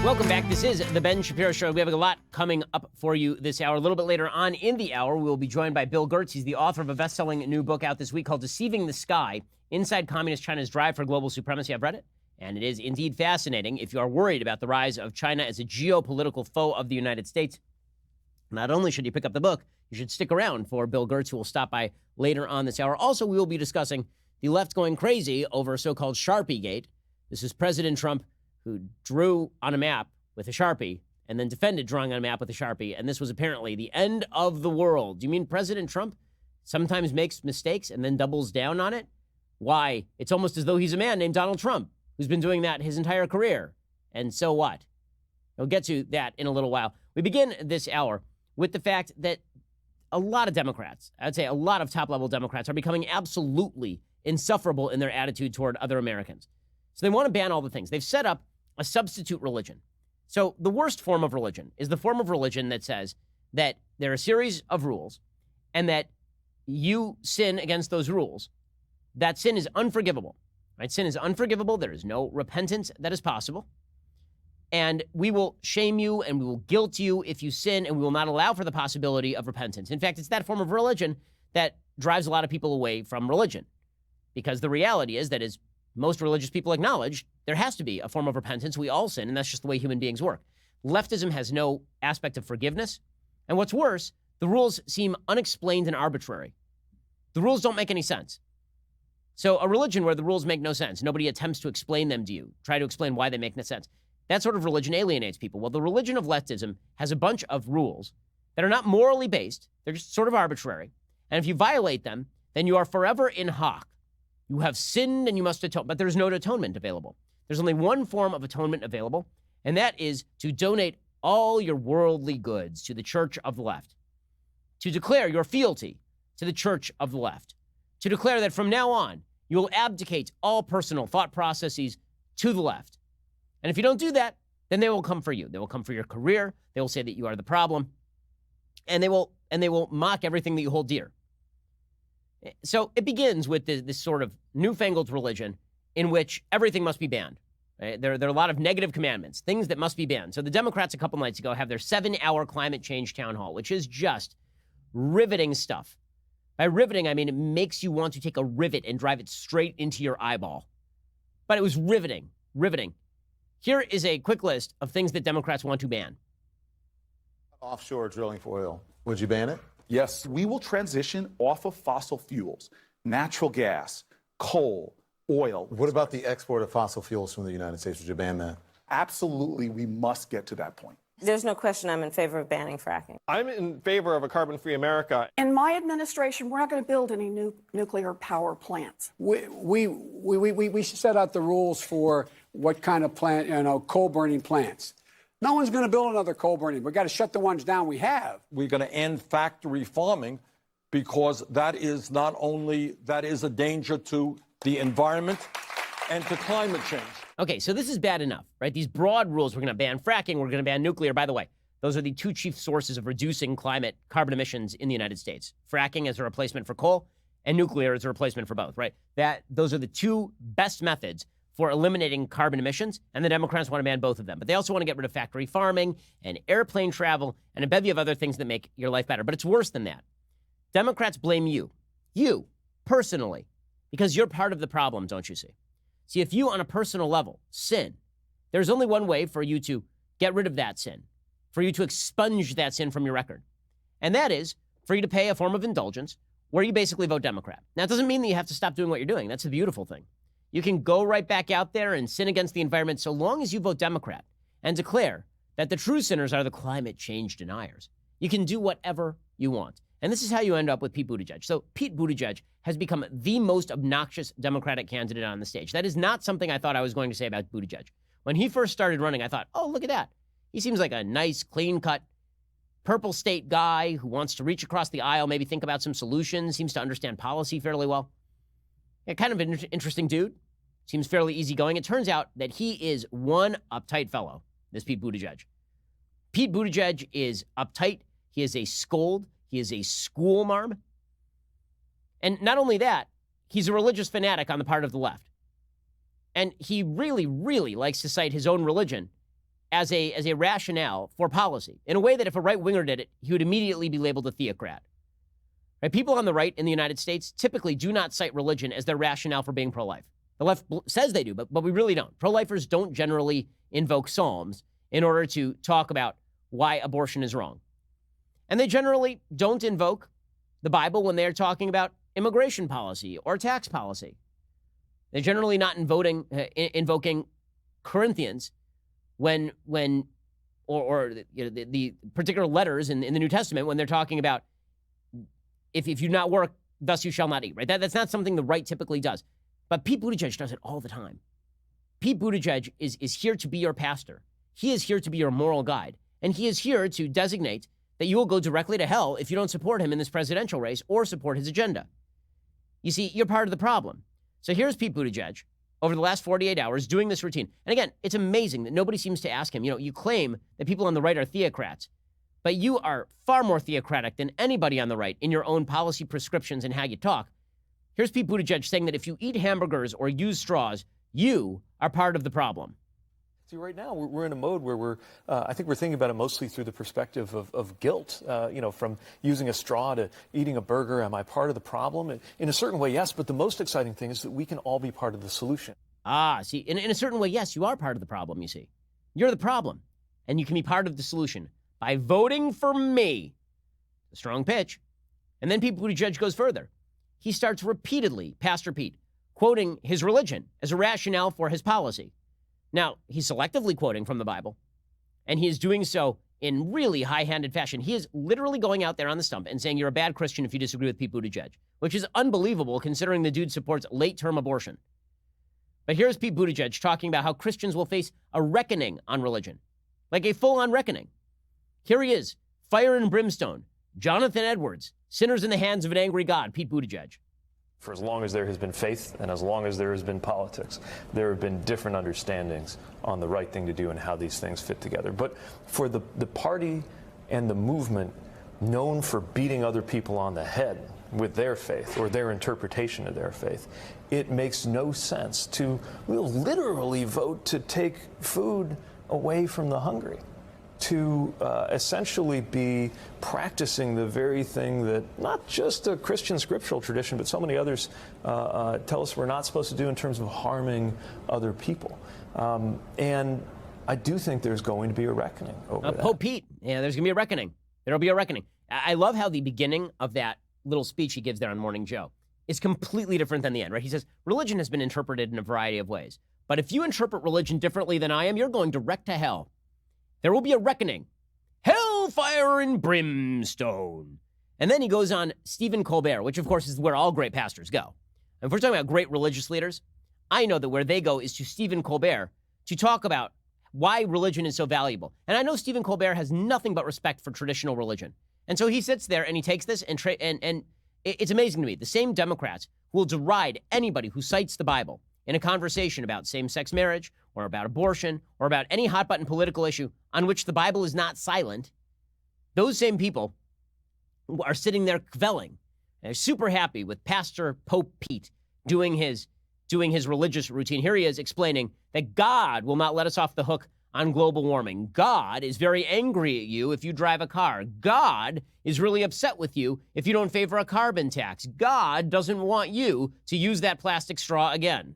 Welcome back. This is The Ben Shapiro Show. We have a lot coming up for you this hour. A little bit later on in the hour, we will be joined by Bill Gertz. He's the author of a best-selling new book out this week called Deceiving the Sky, Inside Communist China's Drive for Global Supremacy. I've read it, and it is indeed fascinating if you are worried about the rise of China as a geopolitical foe of the United States. Not only should you pick up the book, you should stick around for Bill Gertz, who will stop by later on this hour. Also, we will be discussing the left going crazy over so-called Sharpie Gate. This is President Trump who drew on a map with a Sharpie and then defended drawing on a map with a Sharpie. And this was apparently the end of the world. Do you mean President Trump sometimes makes mistakes and then doubles down on it? Why? It's almost as though he's a man named Donald Trump who's been doing that his entire career. And so what? We'll get to that in a little while. We begin this hour with the fact that a lot of Democrats, I'd say a lot of top-level Democrats, are becoming absolutely insufferable in their attitude toward other Americans. So they want to ban all the things. They've set up a substitute religion. So the worst form of religion is the form of religion that says that there are a series of rules and that you sin against those rules. That sin is unforgivable. Right? Sin is unforgivable. There is no repentance that is possible. And we will shame you and we will guilt you if you sin, and we will not allow for the possibility of repentance. In fact, it's that form of religion that drives a lot of people away from religion. Because the reality is that, as most religious people acknowledge, there has to be a form of repentance. We all sin, and that's just the way human beings work. Leftism has no aspect of forgiveness. And what's worse, the rules seem unexplained and arbitrary. The rules don't make any sense. So a religion where the rules make no sense, nobody attempts to explain them to you, try to explain why they make no sense. That sort of religion alienates people. Well, the religion of leftism has a bunch of rules that are not morally based. They're just sort of arbitrary. And if you violate them, then you are forever in hock. You have sinned and you must atone, but there's no atonement available. There's only one form of atonement available, and that is to donate all your worldly goods to the church of the left, to declare your fealty to the church of the left, to declare that from now on, you will abdicate all personal thought processes to the left. And if you don't do that, then they will come for you. They will come for your career. They will say that you are the problem, and they will mock everything that you hold dear. So it begins with this sort of newfangled religion in which everything must be banned. Right? There are a lot of negative commandments, things that must be banned. So the Democrats a couple nights ago have their 7-hour climate change town hall, which is just riveting stuff. By riveting, I mean it makes you want to take a rivet and drive it straight into your eyeball. But it was riveting. Here is a quick list of things that Democrats want to ban. Offshore drilling for oil. Would you ban it? Yes, we will transition off of fossil fuels, natural gas, coal, oil. What about the export of fossil fuels from the United States? Would you ban that? Absolutely, we must get to that point. There's no question I'm in favor of banning fracking. I'm in favor of a carbon-free America. In my administration, we're not going to build any new nuclear power plants. We set out the rules for what kind of plant, coal-burning plants. No one's going to build another coal burning. We've got to shut the ones down we have. We're going to end factory farming because that is a danger to the environment and to climate change. Okay, so this is bad enough, right? These broad rules, we're going to ban fracking, we're going to ban nuclear. By the way, those are the two chief sources of reducing carbon emissions in the United States. Fracking as a replacement for coal and nuclear as a replacement for both, right? Those are the two best methods for eliminating carbon emissions, and the Democrats want to ban both of them. But they also want to get rid of factory farming and airplane travel and a bevy of other things that make your life better. But it's worse than that. Democrats blame you personally, because you're part of the problem, don't you see? See, if you on a personal level sin, there's only one way for you to get rid of that sin, for you to expunge that sin from your record. And that is for you to pay a form of indulgence where you basically vote Democrat. Now, it doesn't mean that you have to stop doing what you're doing. That's the beautiful thing. You can go right back out there and sin against the environment so long as you vote Democrat and declare that the true sinners are the climate change deniers. You can do whatever you want. And this is how you end up with Pete Buttigieg. So Pete Buttigieg has become the most obnoxious Democratic candidate on the stage. That is not something I thought I was going to say about Buttigieg. When he first started running, I thought, oh, look at that. He seems like a nice, clean-cut, purple state guy who wants to reach across the aisle, maybe think about some solutions, seems to understand policy fairly well. Yeah, kind of an interesting dude. Seems fairly easygoing. It turns out that he is one uptight fellow, this Pete Buttigieg. Pete Buttigieg is uptight. He is a scold. He is a school marm. And not only that, he's a religious fanatic on the part of the left. And he really, really likes to cite his own religion as a rationale for policy in a way that if a right-winger did it, he would immediately be labeled a theocrat. Right? People on the right in the United States typically do not cite religion as their rationale for being pro-life. The left says they do, but we really don't. Pro-lifers don't generally invoke Psalms in order to talk about why abortion is wrong. And they generally don't invoke the Bible when they're talking about immigration policy or tax policy. They're generally not invoking Corinthians when the particular letters in the New Testament when they're talking about if you do not work, thus you shall not eat, right? That's not something the right typically does. But Pete Buttigieg does it all the time. Pete Buttigieg is here to be your pastor. He is here to be your moral guide. And he is here to designate that you will go directly to hell if you don't support him in this presidential race or support his agenda. You see, you're part of the problem. So here's Pete Buttigieg over the last 48 hours doing this routine. And again, it's amazing that nobody seems to ask him. You know, you claim that people on the right are theocrats, but you are far more theocratic than anybody on the right in your own policy prescriptions and how you talk. Here's Pete Buttigieg saying that if you eat hamburgers or use straws, you are part of the problem. See, right now we're in a mode where I think we're thinking about it mostly through the perspective of guilt. From using a straw to eating a burger. Am I part of the problem? And in a certain way, yes. But the most exciting thing is that we can all be part of the solution. See, in a certain way, yes, you are part of the problem. You see, you're the problem, and you can be part of the solution by voting for me. A strong pitch, and then Pete Buttigieg goes further. He starts repeatedly, Pastor Pete, quoting his religion as a rationale for his policy. Now, he's selectively quoting from the Bible, and he is doing so in really high-handed fashion. He is literally going out there on the stump and saying you're a bad Christian if you disagree with Pete Buttigieg, which is unbelievable considering the dude supports late-term abortion. But here's Pete Buttigieg talking about how Christians will face a reckoning on religion, like a full-on reckoning. Here he is, fire and brimstone, Jonathan Edwards, sinners in the hands of an angry God, Pete Buttigieg. For as long as there has been faith and as long as there has been politics, there have been different understandings on the right thing to do and how these things fit together. But for the party and the movement known for beating other people on the head with their faith or their interpretation of their faith, it makes no sense to literally vote to take food away from the hungry, to essentially be practicing the very thing that not just a Christian scriptural tradition, but so many others tell us we're not supposed to do in terms of harming other people. And I do think there's going to be a reckoning over that. Pope Pete, yeah, there's going to be a reckoning. There'll be a reckoning. I love how the beginning of that little speech he gives there on Morning Joe is completely different than the end, right? He says, religion has been interpreted in a variety of ways. But if you interpret religion differently than I am, you're going direct to hell. There will be a reckoning. Hellfire and brimstone. And then he goes on Stephen Colbert, which, of course, is where all great pastors go. And if we're talking about great religious leaders, I know that where they go is to Stephen Colbert to talk about why religion is so valuable. And I know Stephen Colbert has nothing but respect for traditional religion. And so he sits there and he takes this and it's amazing to me. The same Democrats who will deride anybody who cites the Bible in a conversation about same-sex marriage or about abortion or about any hot-button political issue on which the Bible is not silent, those same people are sitting there kvelling. They're super happy with Pastor Pope Pete doing his religious routine. Here he is explaining that God will not let us off the hook on global warming. God is very angry at you if you drive a car. God is really upset with you if you don't favor a carbon tax. God doesn't want you to use that plastic straw again.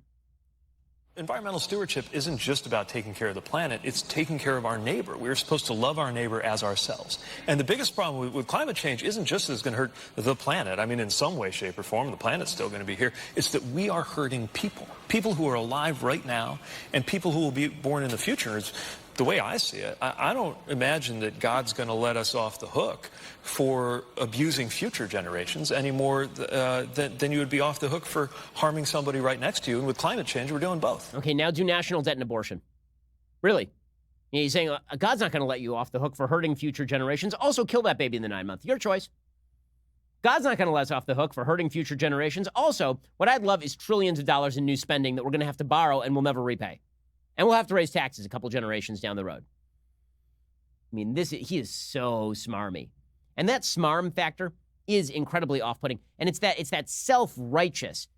Environmental stewardship isn't just about taking care of the planet, it's taking care of our neighbor. We're supposed to love our neighbor as ourselves. And the biggest problem with climate change isn't just that it's going to hurt the planet. I mean, in some way, shape, or form, the planet's still going to be here. It's that we are hurting people who are alive right now and people who will be born in the future. It's the way I see it. I don't imagine that God's going to let us off the hook for abusing future generations any more than you would be off the hook for harming somebody right next to you. And with climate change, we're doing both. Okay, now do national debt and abortion. Really? He's saying God's not going to let you off the hook for hurting future generations. Also, kill that baby in the 9 month. Your choice. God's not going to let us off the hook for hurting future generations. Also, what I'd love is trillions of dollars in new spending that we're going to have to borrow and we'll never repay. And we'll have to raise taxes a couple generations down the road. I mean, he is so smarmy. And that smarm factor is incredibly off-putting. And it's that self-righteous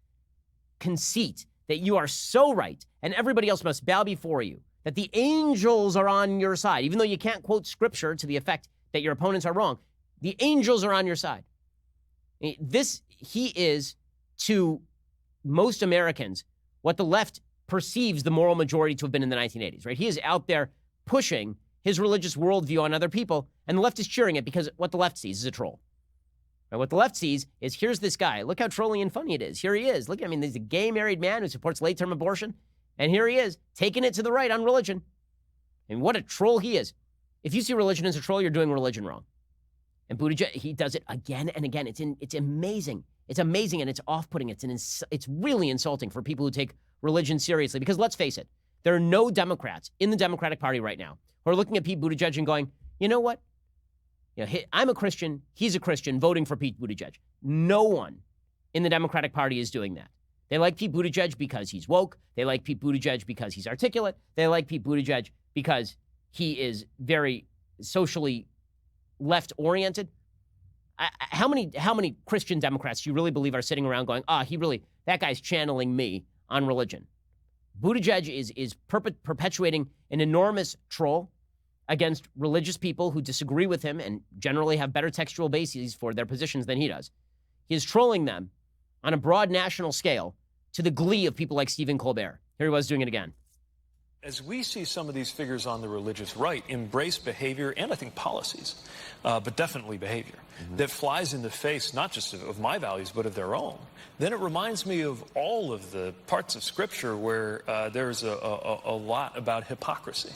conceit that you are so right and everybody else must bow before you, that the angels are on your side, even though you can't quote scripture to the effect that your opponents are wrong. The angels are on your side. He is to most Americans what the left perceives the moral majority to have been in the 1980s, right? He is out there pushing his religious worldview on other people, and the left is cheering it because what the left sees is a troll. Right? What the left sees is, here's this guy. Look how trolling and funny it is. Here he is. Look, I mean, he's a gay married man who supports late-term abortion, and here he is, taking it to the right on religion. And what a troll he is. If you see religion as a troll, you're doing religion wrong. And Buttigieg, he does it again and again. It's amazing. It's amazing, and it's off-putting. It's really insulting for people who take religion seriously. Because let's face it, there are no Democrats in the Democratic Party right now who are looking at Pete Buttigieg and going, you know what? I'm a Christian. He's a Christian, voting for Pete Buttigieg. No one in the Democratic Party is doing that. They like Pete Buttigieg because he's woke. They like Pete Buttigieg because he's articulate. They like Pete Buttigieg because he is very socially left-oriented. How many Christian Democrats do you really believe are sitting around going, that guy's channeling me on religion? Buttigieg is perpetuating an enormous troll against religious people who disagree with him and generally have better textual bases for their positions than he does. He is trolling them on a broad national scale to the glee of people like Stephen Colbert. Here he was doing it again. As we see some of these figures on the religious right embrace behavior and I think policies, but definitely behavior, that flies in the face not just of my values but of their own, then it reminds me of all of the parts of Scripture where there's a lot about hypocrisy.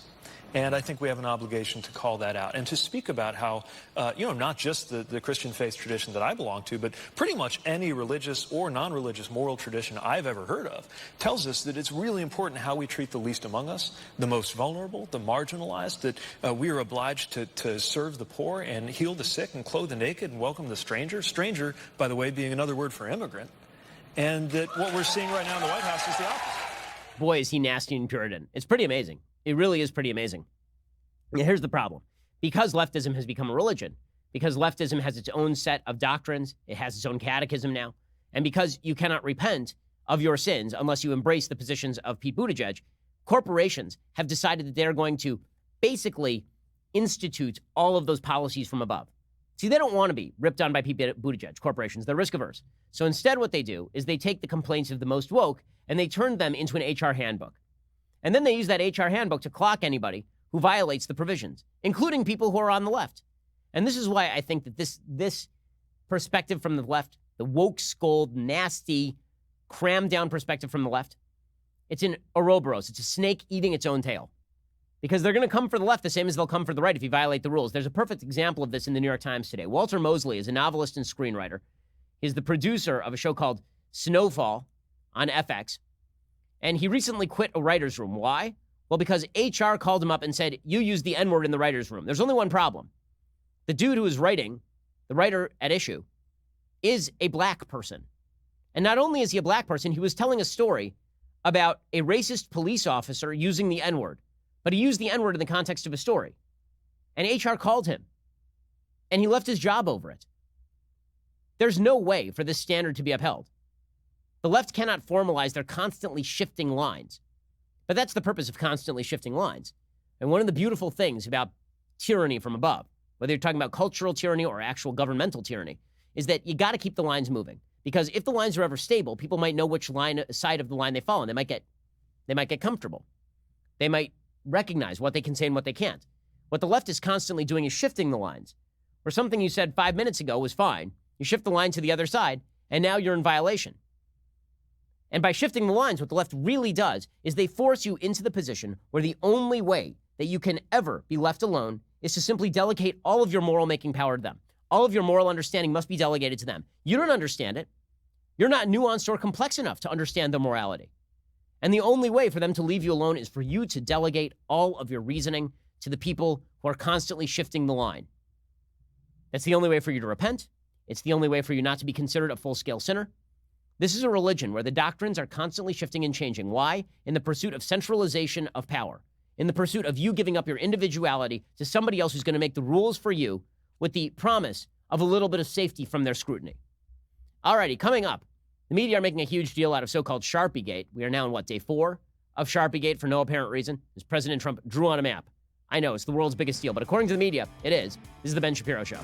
And I think we have an obligation to call that out and to speak about how, not just the Christian faith tradition that I belong to, but pretty much any religious or non-religious moral tradition I've ever heard of tells us that it's really important how we treat the least among us, the most vulnerable, the marginalized, that we are obliged to serve the poor and heal the sick and clothe the naked and welcome the stranger. Stranger, by the way, being another word for immigrant. And that what we're seeing right now in the White House is the opposite. Boy, is he nasty and Puritan. It's pretty amazing. It really is pretty amazing. And here's the problem. Because leftism has become a religion, because leftism has its own set of doctrines, it has its own catechism now, and because you cannot repent of your sins unless you embrace the positions of Pete Buttigieg, corporations have decided that they're going to basically institute all of those policies from above. See, they don't want to be ripped on by Pete Buttigieg, corporations. They're risk averse. So instead what they do is they take the complaints of the most woke and they turn them into an HR handbook. And then they use that HR handbook to clock anybody who violates the provisions, including people who are on the left. And this is why I think that this perspective from the left, the woke, scold, nasty, crammed down perspective from the left, it's an Ouroboros. It's a snake eating its own tail. Because they're going to come for the left the same as they'll come for the right if you violate the rules. There's a perfect example of this in the New York Times today. Walter Mosley is a novelist and screenwriter. He's the producer of a show called Snowfall on FX. And he recently quit a writer's room. Why? Well, because HR called him up and said, you used the N-word in the writer's room. There's only one problem. The dude who is writing, the writer at issue, is a black person. And not only is he a black person, he was telling a story about a racist police officer using the N-word. But he used the N-word in the context of a story. And HR called him. And he left his job over it. There's no way for this standard to be upheld. The left cannot formalize their constantly shifting lines. But that's the purpose of constantly shifting lines. And one of the beautiful things about tyranny from above, whether you're talking about cultural tyranny or actual governmental tyranny, is that you got to keep the lines moving. Because if the lines are ever stable, people might know which side of the line they fall on. They might get comfortable. They might recognize what they can say and what they can't. What the left is constantly doing is shifting the lines. Where something you said 5 minutes ago was fine, you shift the line to the other side, and now you're in violation. And by shifting the lines, what the left really does is they force you into the position where the only way that you can ever be left alone is to simply delegate all of your moral making power to them. All of your moral understanding must be delegated to them. You don't understand it. You're not nuanced or complex enough to understand their morality. And the only way for them to leave you alone is for you to delegate all of your reasoning to the people who are constantly shifting the line. That's the only way for you to repent. It's the only way for you not to be considered a full-scale sinner. This is a religion where the doctrines are constantly shifting and changing. Why? In the pursuit of centralization of power. In the pursuit of you giving up your individuality to somebody else who's going to make the rules for you with the promise of a little bit of safety from their scrutiny. Alrighty, coming up, the media are making a huge deal out of so-called Sharpiegate. We are now on, day 4 of Sharpiegate for no apparent reason, as President Trump drew on a map. I know, it's the world's biggest deal, but according to the media, it is. This is The Ben Shapiro Show.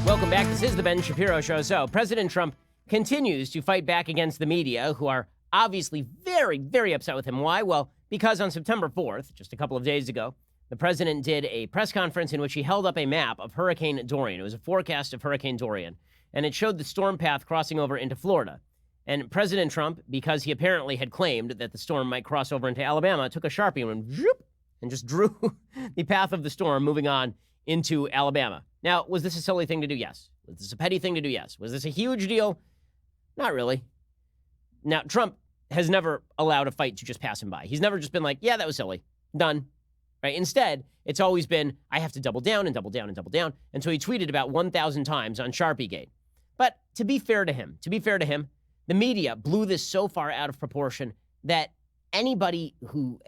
Welcome back. This is The Ben Shapiro Show. So, President Trump continues to fight back against the media, who are obviously very, very upset with him. Why? Well, because on September 4th, just a couple of days ago, the president did a press conference in which he held up a map of Hurricane Dorian. It was a forecast of Hurricane Dorian, and it showed the storm path crossing over into Florida. And President Trump, because he apparently had claimed that the storm might cross over into Alabama, took a Sharpie and just drew the path of the storm moving on into Alabama. Now, was this a silly thing to do? Yes. Was this a petty thing to do? Yes. Was this a huge deal? Not really. Now, Trump has never allowed a fight to just pass him by. He's never just been like, yeah, that was silly. Done. Right? Instead, it's always been, I have to double down and double down and double down. And so he tweeted about 1,000 times on Sharpiegate. But to be fair to him, the media blew this so far out of proportion that anybody who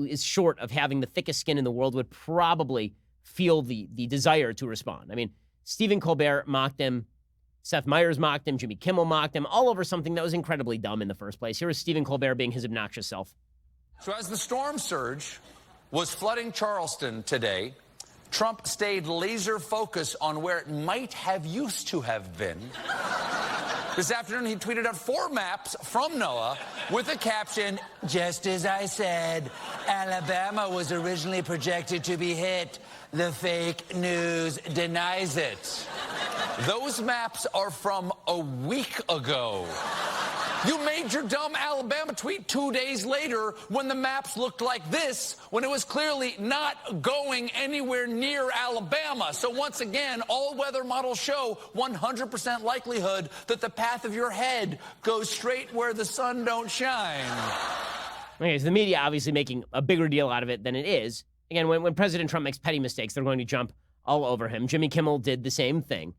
is short of having the thickest skin in the world would probably feel the desire to respond. I mean, Stephen Colbert mocked him, Seth Meyers mocked him, Jimmy Kimmel mocked him, all over something that was incredibly dumb in the first place. Here was Stephen Colbert being his obnoxious self. So as the storm surge was flooding Charleston today, Trump stayed laser focused on where it might have used to have been. This afternoon, he tweeted out 4 maps from NOAA with the caption, just as I said, Alabama was originally projected to be hit. The fake news denies it. Those maps are from a week ago. You made your dumb Alabama tweet 2 days later when the maps looked like this, when it was clearly not going anywhere near Alabama. So once again, all weather models show 100% likelihood that the path of your head goes straight where the sun don't shine. Okay, so the media obviously making a bigger deal out of it than it is. Again, when President Trump makes petty mistakes, they're going to jump all over him. Jimmy Kimmel did the same thing.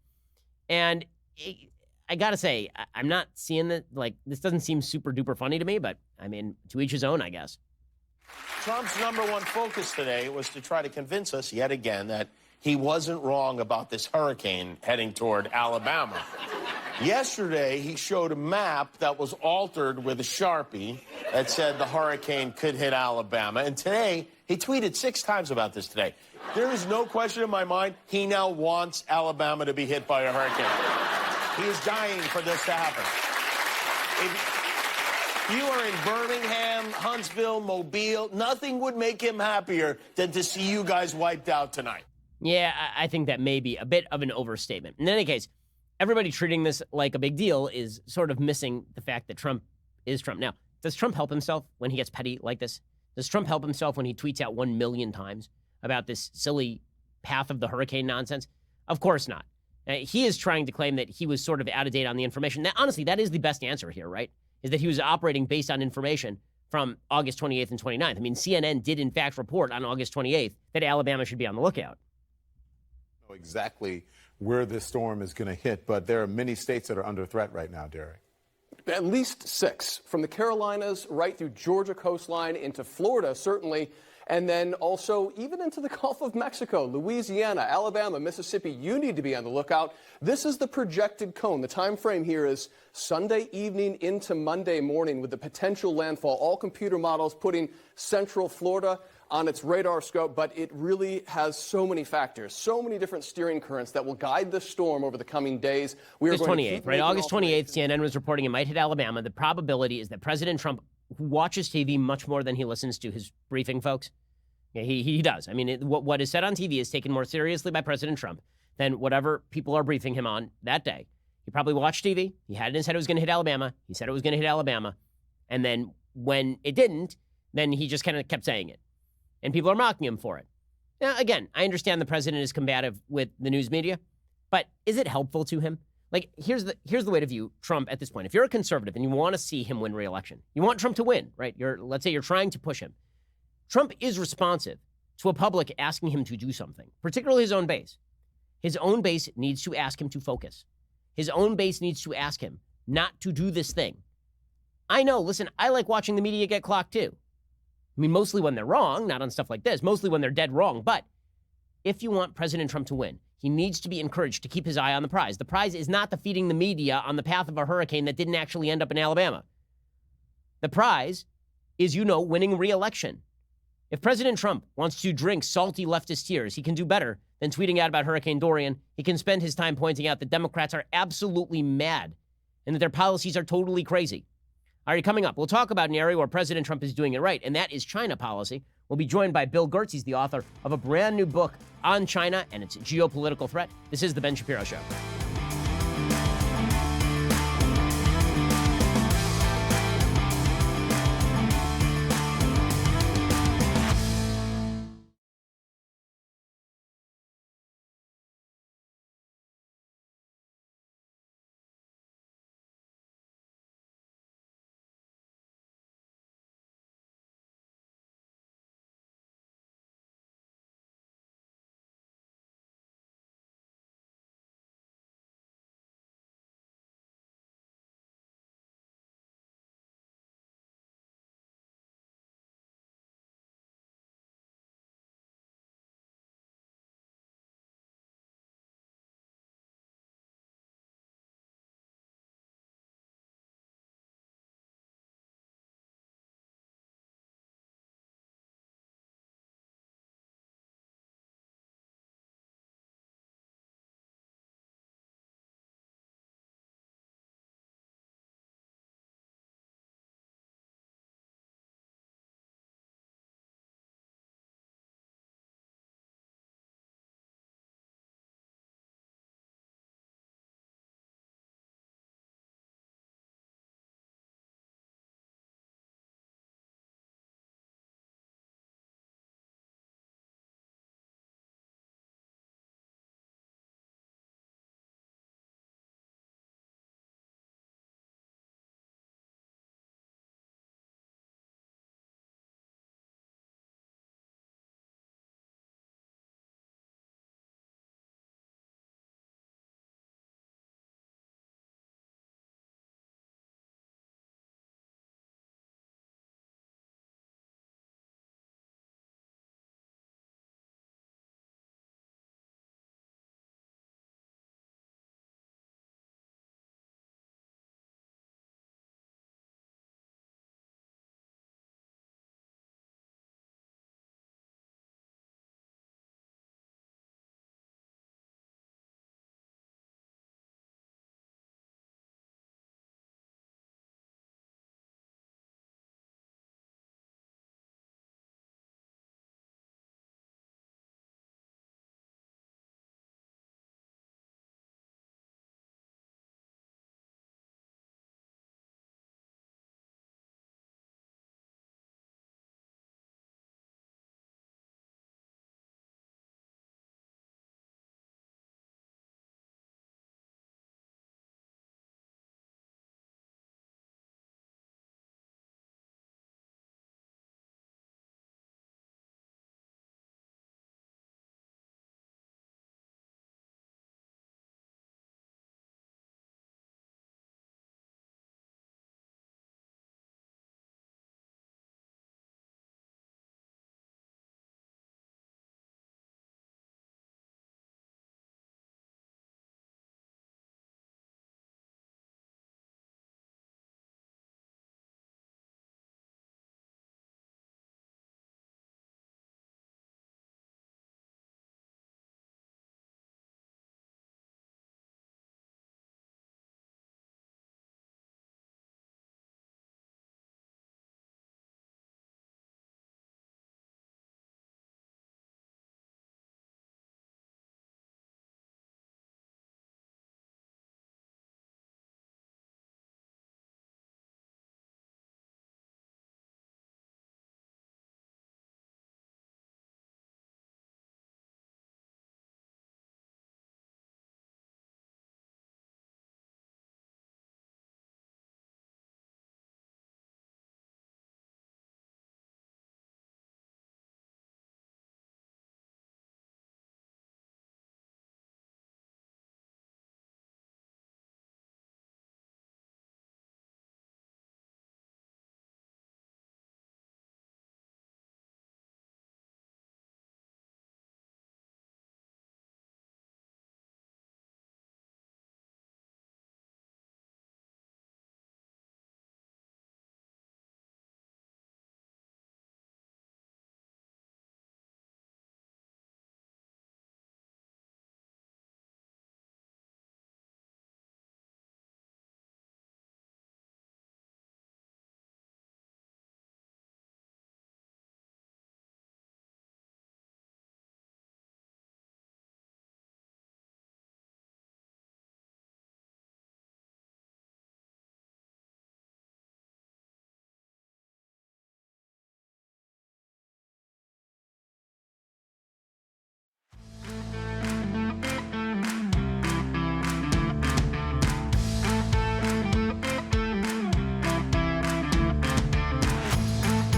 And I got to say, I'm not seeing that, like, this doesn't seem super duper funny to me, but I mean, to each his own, I guess. Trump's number one focus today was to try to convince us yet again that he wasn't wrong about this hurricane heading toward Alabama. Yesterday, he showed a map that was altered with a Sharpie that said the hurricane could hit Alabama. And today, he tweeted 6 times about this today. There is no question in my mind, he now wants Alabama to be hit by a hurricane. He is dying for this to happen. If you are in Birmingham, Huntsville, Mobile, nothing would make him happier than to see you guys wiped out tonight. Yeah, I think that may be a bit of an overstatement. In any case, everybody treating this like a big deal is sort of missing the fact that Trump is Trump. Now, does Trump help himself when he gets petty like this? Does Trump help himself when he tweets out 1 million times about this silly path of the hurricane nonsense? Of course not. He is trying to claim that he was sort of out of date on the information. Now, honestly, that is the best answer here, right? Is that he was operating based on information from August 28th and 29th. I mean, CNN did, in fact, report on August 28th that Alabama should be on the lookout. Know exactly where this storm is going to hit, but there are many states that are under threat right now, Derek. At least 6, from the Carolinas right through Georgia coastline into Florida, certainly, and then also even into the Gulf of Mexico, Louisiana, Alabama, Mississippi. You need to be on the lookout. This is the projected cone. The time frame here is Sunday evening into Monday morning with the potential landfall. All computer models putting Central Florida on its radar scope, but it really has so many factors, so many different steering currents that will guide the storm over the coming days. August 28th, right? August 28th, CNN was reporting it might hit Alabama. The probability is that President Trump, who watches TV much more than he listens to his briefing folks, yeah, he does. I mean, what is said on TV is taken more seriously by President Trump than whatever people are briefing him on that day. He probably watched TV. He had it in his head it was going to hit Alabama. He said it was going to hit Alabama. And then when it didn't, then he just kind of kept saying it. And people are mocking him for it. Now, again, I understand the president is combative with the news media, but is it helpful to him? Like, here's the way to view Trump at this point. If you're a conservative and you want to see him win re-election, you want Trump to win, right? Let's say you're trying to push him. Trump is responsive to a public asking him to do something, particularly his own base. His own base needs to ask him to focus. His own base needs to ask him not to do this thing. I know, listen, I like watching the media get clocked too. I mean, mostly when they're wrong, not on stuff like this, mostly when they're dead wrong. But if you want President Trump to win, he needs to be encouraged to keep his eye on the prize. The prize is not defeating the media on the path of a hurricane that didn't actually end up in Alabama. The prize is, winning re-election. If President Trump wants to drink salty leftist tears, he can do better than tweeting out about Hurricane Dorian. He can spend his time pointing out that Democrats are absolutely mad and that their policies are totally crazy. All right, coming up, we'll talk about an area where President Trump is doing it right, and that is China policy. We'll be joined by Bill Gertz. He's the author of a brand new book on China and its geopolitical threat. This is The Ben Shapiro Show.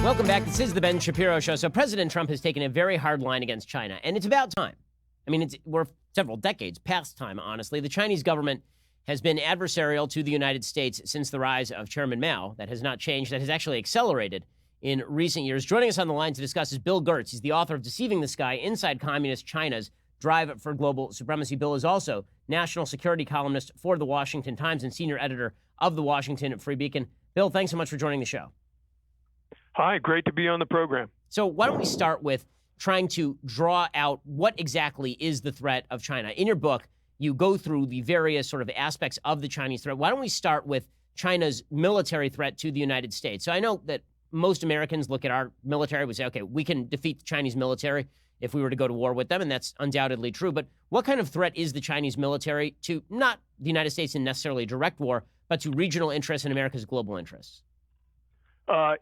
Welcome back. This is the Ben Shapiro Show. So President Trump has taken a very hard line against China, and it's about time. I mean, we're several decades past time, honestly. The Chinese government has been adversarial to the United States since the rise of Chairman Mao. That has not changed. That has actually accelerated in recent years. Joining us on the line to discuss is Bill Gertz. He's the author of Deceiving the Sky, Inside Communist China's Drive for Global Supremacy. Bill is also national security columnist for the Washington Times and senior editor of the Washington Free Beacon. Bill, thanks so much for joining the show. Hi, great to be on the program. So why don't we start with trying to draw out what exactly is the threat of China? In your book, you go through the various sort of aspects of the Chinese threat. Why don't we start with China's military threat to the United States? So I know that most Americans look at our military, we say, okay, we can defeat the Chinese military if we were to go to war with them, and that's undoubtedly true. But what kind of threat is the Chinese military to not the United States in necessarily direct war, but to regional interests and America's global interests?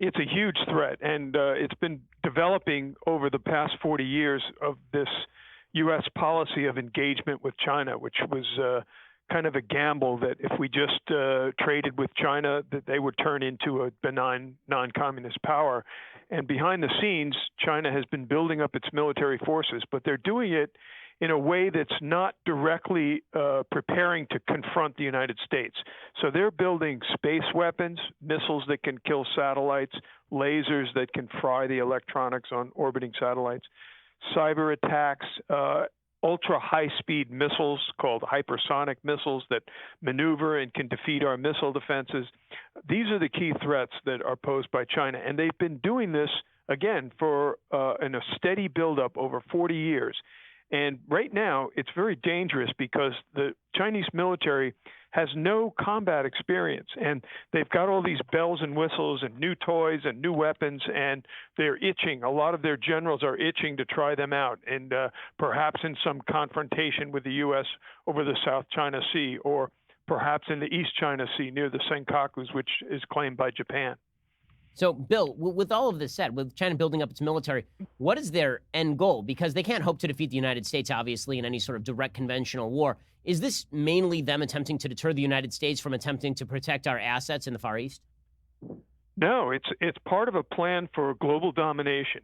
It's a huge threat, and it's been developing over the past 40 years of this U.S. policy of engagement with China, which was kind of a gamble that if we just traded with China, that they would turn into a benign non-communist power. And behind the scenes, China has been building up its military forces, but they're doing it in a way that's not directly preparing to confront the United States. So they're building space weapons, missiles that can kill satellites, lasers that can fry the electronics on orbiting satellites, cyber attacks, ultra-high-speed missiles called hypersonic missiles that maneuver and can defeat our missile defenses. These are the key threats that are posed by China, and they've been doing this, again, for in a steady buildup over 40 years. And right now, it's very dangerous because the Chinese military has no combat experience. And they've got all these bells and whistles and new toys and new weapons, and they're itching. A lot of their generals are itching to try them out, and perhaps in some confrontation with the U.S. over the South China Sea, or perhaps in the East China Sea near the Senkakus, which is claimed by Japan. So, Bill, with all of this said, with China building up its military, what is their end goal? Because they can't hope to defeat the United States, obviously, in any sort of direct conventional war. Is this mainly them attempting to deter the United States from attempting to protect our assets in the Far East? No, it's part of a plan for global domination.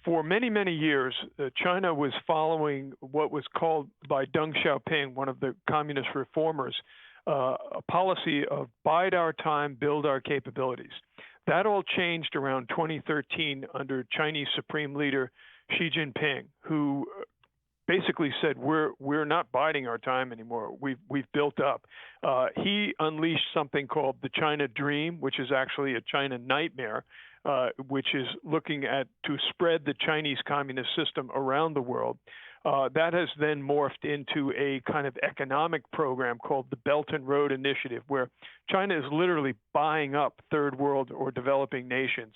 For many, many years, China was following what was called by Deng Xiaoping, one of the communist reformers, a policy of bide our time, build our capabilities. That all changed around 2013 under Chinese Supreme Leader Xi Jinping, who basically said we're not biding our time anymore. We've built up. He unleashed something called the China Dream, which is actually a China nightmare, which is looking at to spread the Chinese communist system around the world. That has then morphed into a kind of economic program called the Belt and Road Initiative, where China is literally buying up third world or developing nations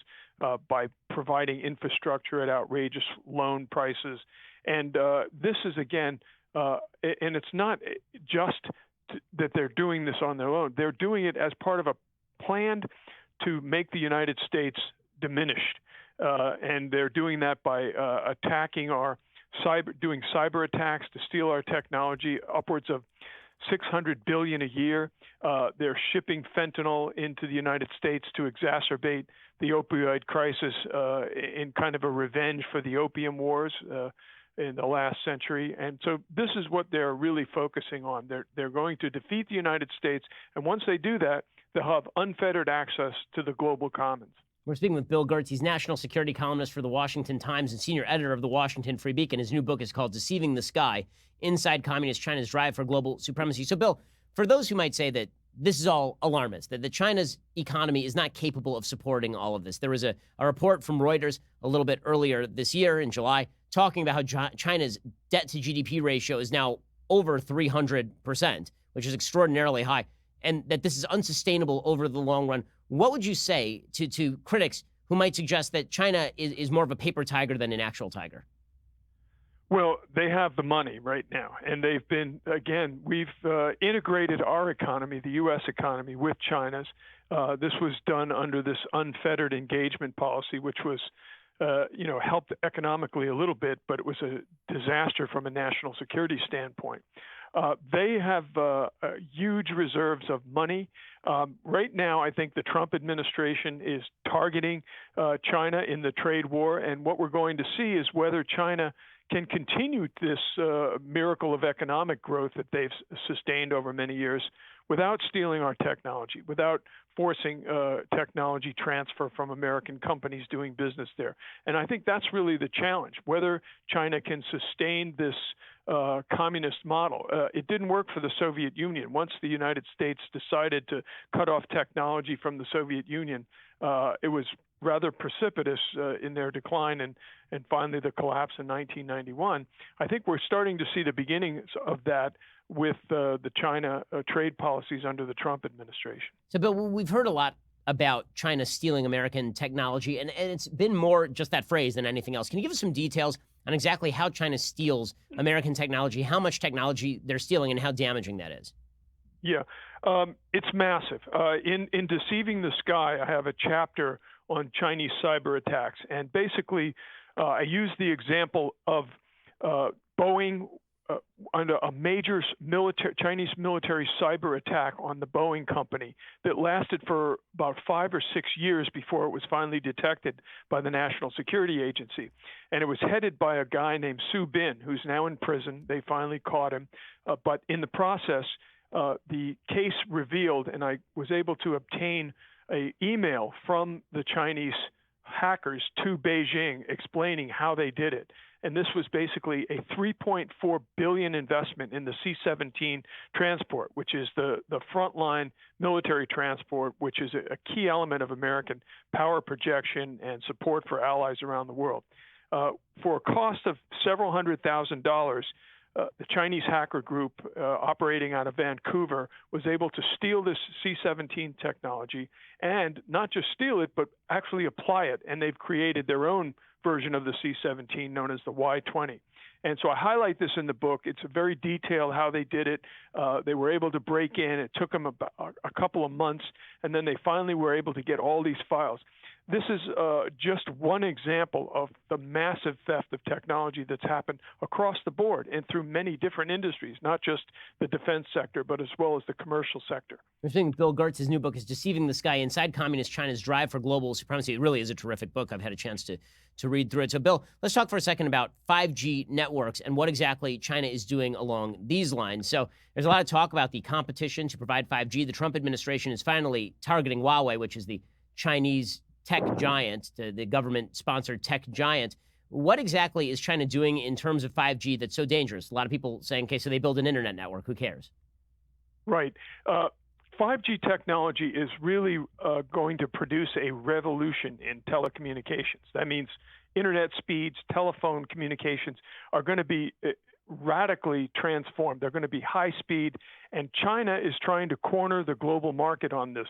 by providing infrastructure at outrageous loan prices. And this is, again, and it's not just that they're doing this on their own. They're doing it as part of a plan to make the United States diminished. And they're doing that by attacking doing cyber attacks to steal our technology, upwards of $600 billion a year. They're shipping fentanyl into the United States to exacerbate the opioid crisis in kind of a revenge for the opium wars in the last century. And so this is what they're really focusing on. They're going to defeat the United States, and once they do that, they'll have unfettered access to the global commons. We're speaking with Bill Gertz. He's national security columnist for the Washington Times and senior editor of the Washington Free Beacon. His new book is called Deceiving the Sky, Inside Communist China's Drive for Global Supremacy. So, Bill, for those who might say that this is all alarmist, that China's economy is not capable of supporting all of this, there was a report from Reuters a little bit earlier this year in July talking about how China's debt to GDP ratio is now over 300%, which is extraordinarily high, and that this is unsustainable over the long run. What would you say to critics who might suggest that China is more of a paper tiger than an actual tiger? Well, they have the money right now, and they've been, again, we've integrated our economy, the U.S. economy, with China's. This was done under this unfettered engagement policy, which was, helped economically a little bit, but it was a disaster from a national security standpoint. They have huge reserves of money. Right now, I think the Trump administration is targeting China in the trade war, and what we're going to see is whether China can continue this miracle of economic growth that they've sustained over many years without stealing our technology, without forcing technology transfer from American companies doing business there. And I think that's really the challenge, whether China can sustain this communist model. It didn't work for the Soviet Union. Once the United States decided to cut off technology from the Soviet Union, it was rather precipitous in their decline and finally the collapse in 1991. I think we're starting to see the beginnings of that with the China trade policies under the Trump administration. So, Bill, we've heard a lot about China stealing American technology, and it's been more just that phrase than anything else. Can you give us some details on exactly how China steals American technology, how much technology they're stealing, and how damaging that is? Yeah, it's massive. In Deceiving the Sky, I have a chapter on Chinese cyber attacks, and basically I use the example of Boeing under a major Chinese military cyber attack on the Boeing company that lasted for about 5 or 6 years before it was finally detected by the National Security Agency. And it was headed by a guy named Su Bin, who's now in prison. They finally caught him. But in the process, the case revealed, and I was able to obtain an email from the Chinese hackers to Beijing explaining how they did it. And this was basically a $3.4 billion investment in the C-17 transport, which is the frontline military transport, which is a key element of American power projection and support for allies around the world. For a cost of several $100,000, the Chinese hacker group operating out of Vancouver was able to steal this C-17 technology and not just steal it, but actually apply it. And they've created their own version of the C-17 known as the Y-20. And so I highlight this in the book. It's very detailed how they did it. They were able to break in. It took them about a couple of months, and then they finally were able to get all these files. This is just one example of the massive theft of technology that's happened across the board and through many different industries, not just the defense sector, but as well as the commercial sector. We're seeing Bill Gertz's new book is Deceiving the Sky, Inside Communist China's Drive for Global Supremacy. It really is a terrific book. I've had a chance to read through it. So, Bill, let's talk for a second about 5G networks and what exactly China is doing along these lines. So there's a lot of talk about the competition to provide 5G. The Trump administration is finally targeting Huawei, which is the Chinese tech giant, the government-sponsored tech giant. What exactly is China doing in terms of 5G that's so dangerous? A lot of people saying, okay, so they build an internet network. Who cares? Right. 5G technology is really going to produce a revolution in telecommunications. That means internet speeds, telephone communications are going to be radically transformed. They're going to be high speed, and China is trying to corner the global market on this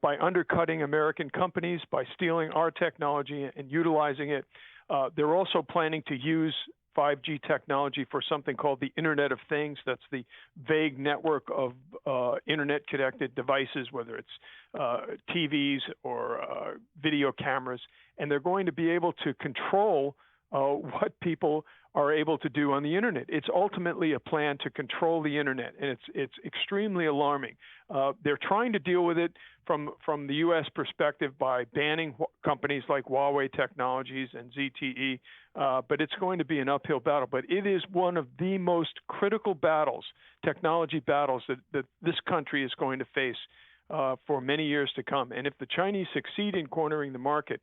by undercutting American companies, by stealing our technology and utilizing it. They're also planning to use 5G technology for something called the Internet of Things. That's the vague network of internet-connected devices, whether it's TVs or video cameras. And they're going to be able to control what people are able to do on the internet. It's ultimately a plan to control the internet, and it's extremely alarming. They're trying to deal with it from the U.S. perspective by banning companies like Huawei Technologies and ZTE, but it's going to be an uphill battle. But it is one of the most critical battles, technology battles, that this country is going to face for many years to come. And if the Chinese succeed in cornering the market,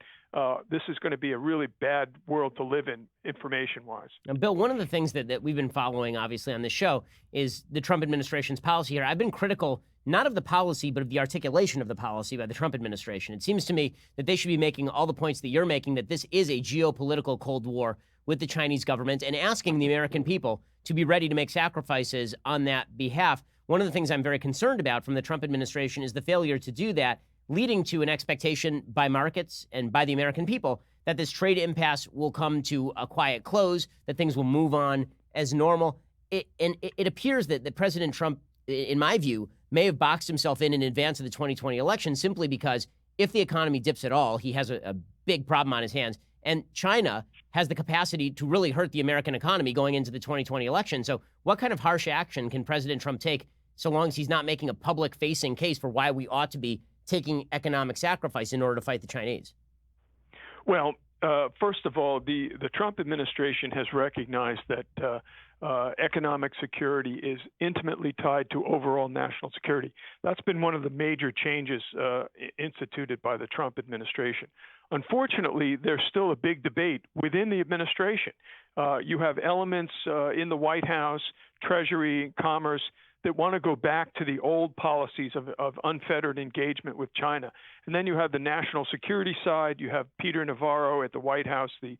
this is going to be a really bad world to live in, information-wise. Now, Bill, one of the things that we've been following, obviously, on this show is the Trump administration's policy here. I've been critical, not of the policy, but of the articulation of the policy by the Trump administration. It seems to me that they should be making all the points that you're making, that this is a geopolitical Cold War with the Chinese government, and asking the American people to be ready to make sacrifices on that behalf. One of the things I'm very concerned about from the Trump administration is the failure to do that, leading to an expectation by markets and by the American people that this trade impasse will come to a quiet close, that things will move on as normal. It appears that President Trump, in my view, may have boxed himself in advance of the 2020 election simply because if the economy dips at all, he has a big problem on his hands. And China has the capacity to really hurt the American economy going into the 2020 election. So what kind of harsh action can President Trump take so long as he's not making a public-facing case for why we ought to be taking economic sacrifice in order to fight the Chinese? Well, first of all, the Trump administration has recognized that economic security is intimately tied to overall national security. That's been one of the major changes instituted by the Trump administration. Unfortunately, there's still a big debate within the administration. You have elements in the White House, Treasury, Commerce that want to go back to the old policies of unfettered engagement with China. And then you have the national security side. You have Peter Navarro at the White House, the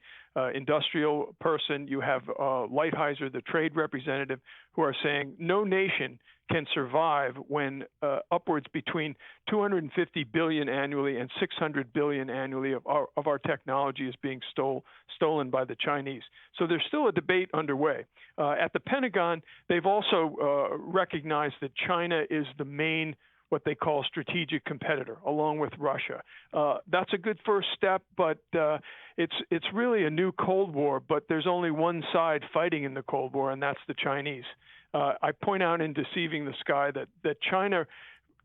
industrial person. You have Lighthizer, the trade representative, who are saying no nation can survive when upwards between $250 billion annually and $600 billion annually of our technology is being stolen by the Chinese. So there's still a debate underway. At the Pentagon, they've also recognized that China is the main, what they call, strategic competitor, along with Russia. That's a good first step, but it's really a new Cold War, but there's only one side fighting in the Cold War, and that's the Chinese. I point out in Deceiving the Sky that China,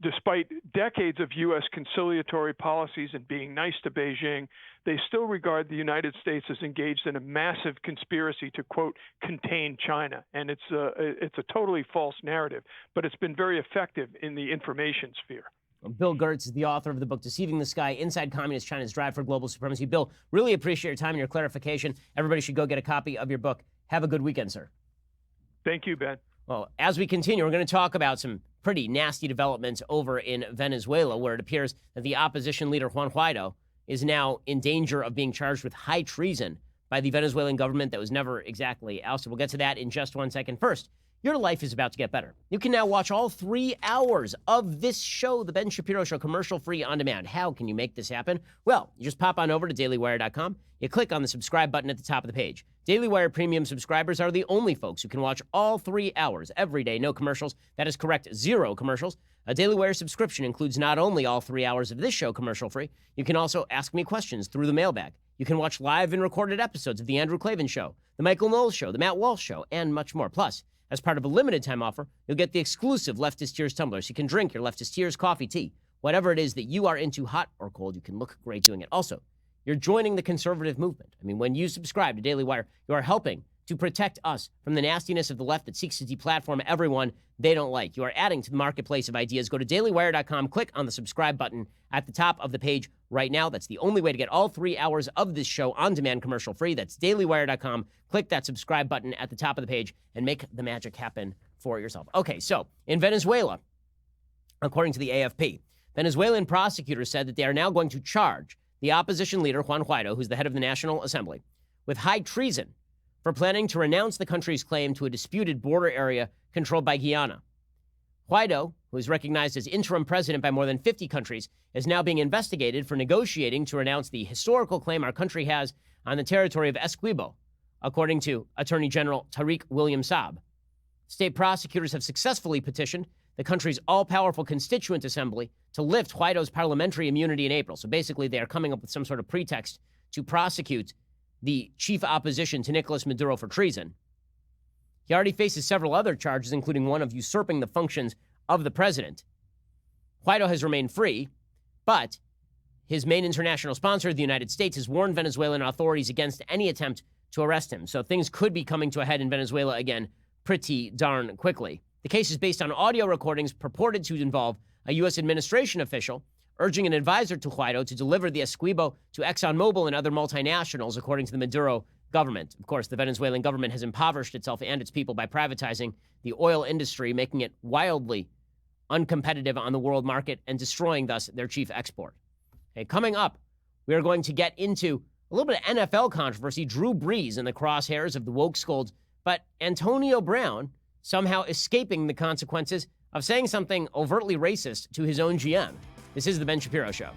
despite decades of U.S. conciliatory policies and being nice to Beijing, they still regard the United States as engaged in a massive conspiracy to, quote, contain China. And it's a totally false narrative, but it's been very effective in the information sphere. Bill Gertz is the author of the book Deceiving the Sky, Inside Communist China's Drive for Global Supremacy. Bill, really appreciate your time and your clarification. Everybody should go get a copy of your book. Have a good weekend, sir. Thank you, Ben. Well, as we continue, we're going to talk about some pretty nasty developments over in Venezuela, where it appears that the opposition leader, Juan Guaido, is now in danger of being charged with high treason by the Venezuelan government that was never exactly ousted. We'll get to that in just 1 second. First, your life is about to get better. You can now watch all 3 hours of this show, The Ben Shapiro Show, commercial-free on demand. How can you make this happen? Well, you just pop on over to dailywire.com. You click on the subscribe button at the top of the page. Daily Wire premium subscribers are the only folks who can watch all 3 hours every day. No commercials. That is correct. 0 commercials. A Daily Wire subscription includes not only all 3 hours of this show commercial-free, you can also ask me questions through the mailbag. You can watch live and recorded episodes of The Andrew Klavan Show, The Michael Knowles Show, The Matt Walsh Show, and much more. Plus, as part of a limited time offer, you'll get the exclusive Leftist Tears tumblers. You can drink your Leftist Tears coffee, tea, whatever it is that you are into, hot or cold. You can look great doing it. Also, you're joining the conservative movement. I mean, when you subscribe to Daily Wire, you are helping to protect us from the nastiness of the left that seeks to deplatform everyone they don't like. You are adding to the marketplace of ideas. Go to dailywire.com, click on the subscribe button at the top of the page right now. That's the only way to get all 3 hours of this show on demand, commercial free. That's dailywire.com. Click that subscribe button at the top of the page and make the magic happen for yourself. Okay, so in Venezuela, according to the AFP, Venezuelan prosecutors said that they are now going to charge the opposition leader, Juan Guaido, who's the head of the National Assembly, with high treason for planning to renounce the country's claim to a disputed border area controlled by Guyana. Guaido, who is recognized as interim president by more than 50 countries, is now being investigated for negotiating to renounce the historical claim our country has on the territory of Essequibo, according to Attorney General Tariq William Saab. State prosecutors have successfully petitioned the country's all-powerful Constituent Assembly to lift Guaido's parliamentary immunity in April. So basically, they are coming up with some sort of pretext to prosecute the chief opposition to Nicolas Maduro for treason. He already faces several other charges, including one of usurping the functions of the president. Guaido has remained free, but his main international sponsor, the United States, has warned Venezuelan authorities against any attempt to arrest him. So things could be coming to a head in Venezuela again pretty darn quickly. The case is based on audio recordings purported to involve a U.S. administration official urging an advisor to Guaido to deliver the Essequibo to ExxonMobil and other multinationals, according to the Maduro government. Of course, the Venezuelan government has impoverished itself and its people by privatizing the oil industry, making it wildly uncompetitive on the world market and destroying, thus, their chief export. Okay, coming up, we are going to get into a little bit of NFL controversy. Drew Brees in the crosshairs of the woke scolds, but Antonio Brown somehow escaping the consequences of saying something overtly racist to his own GM. This is The Ben Shapiro Show.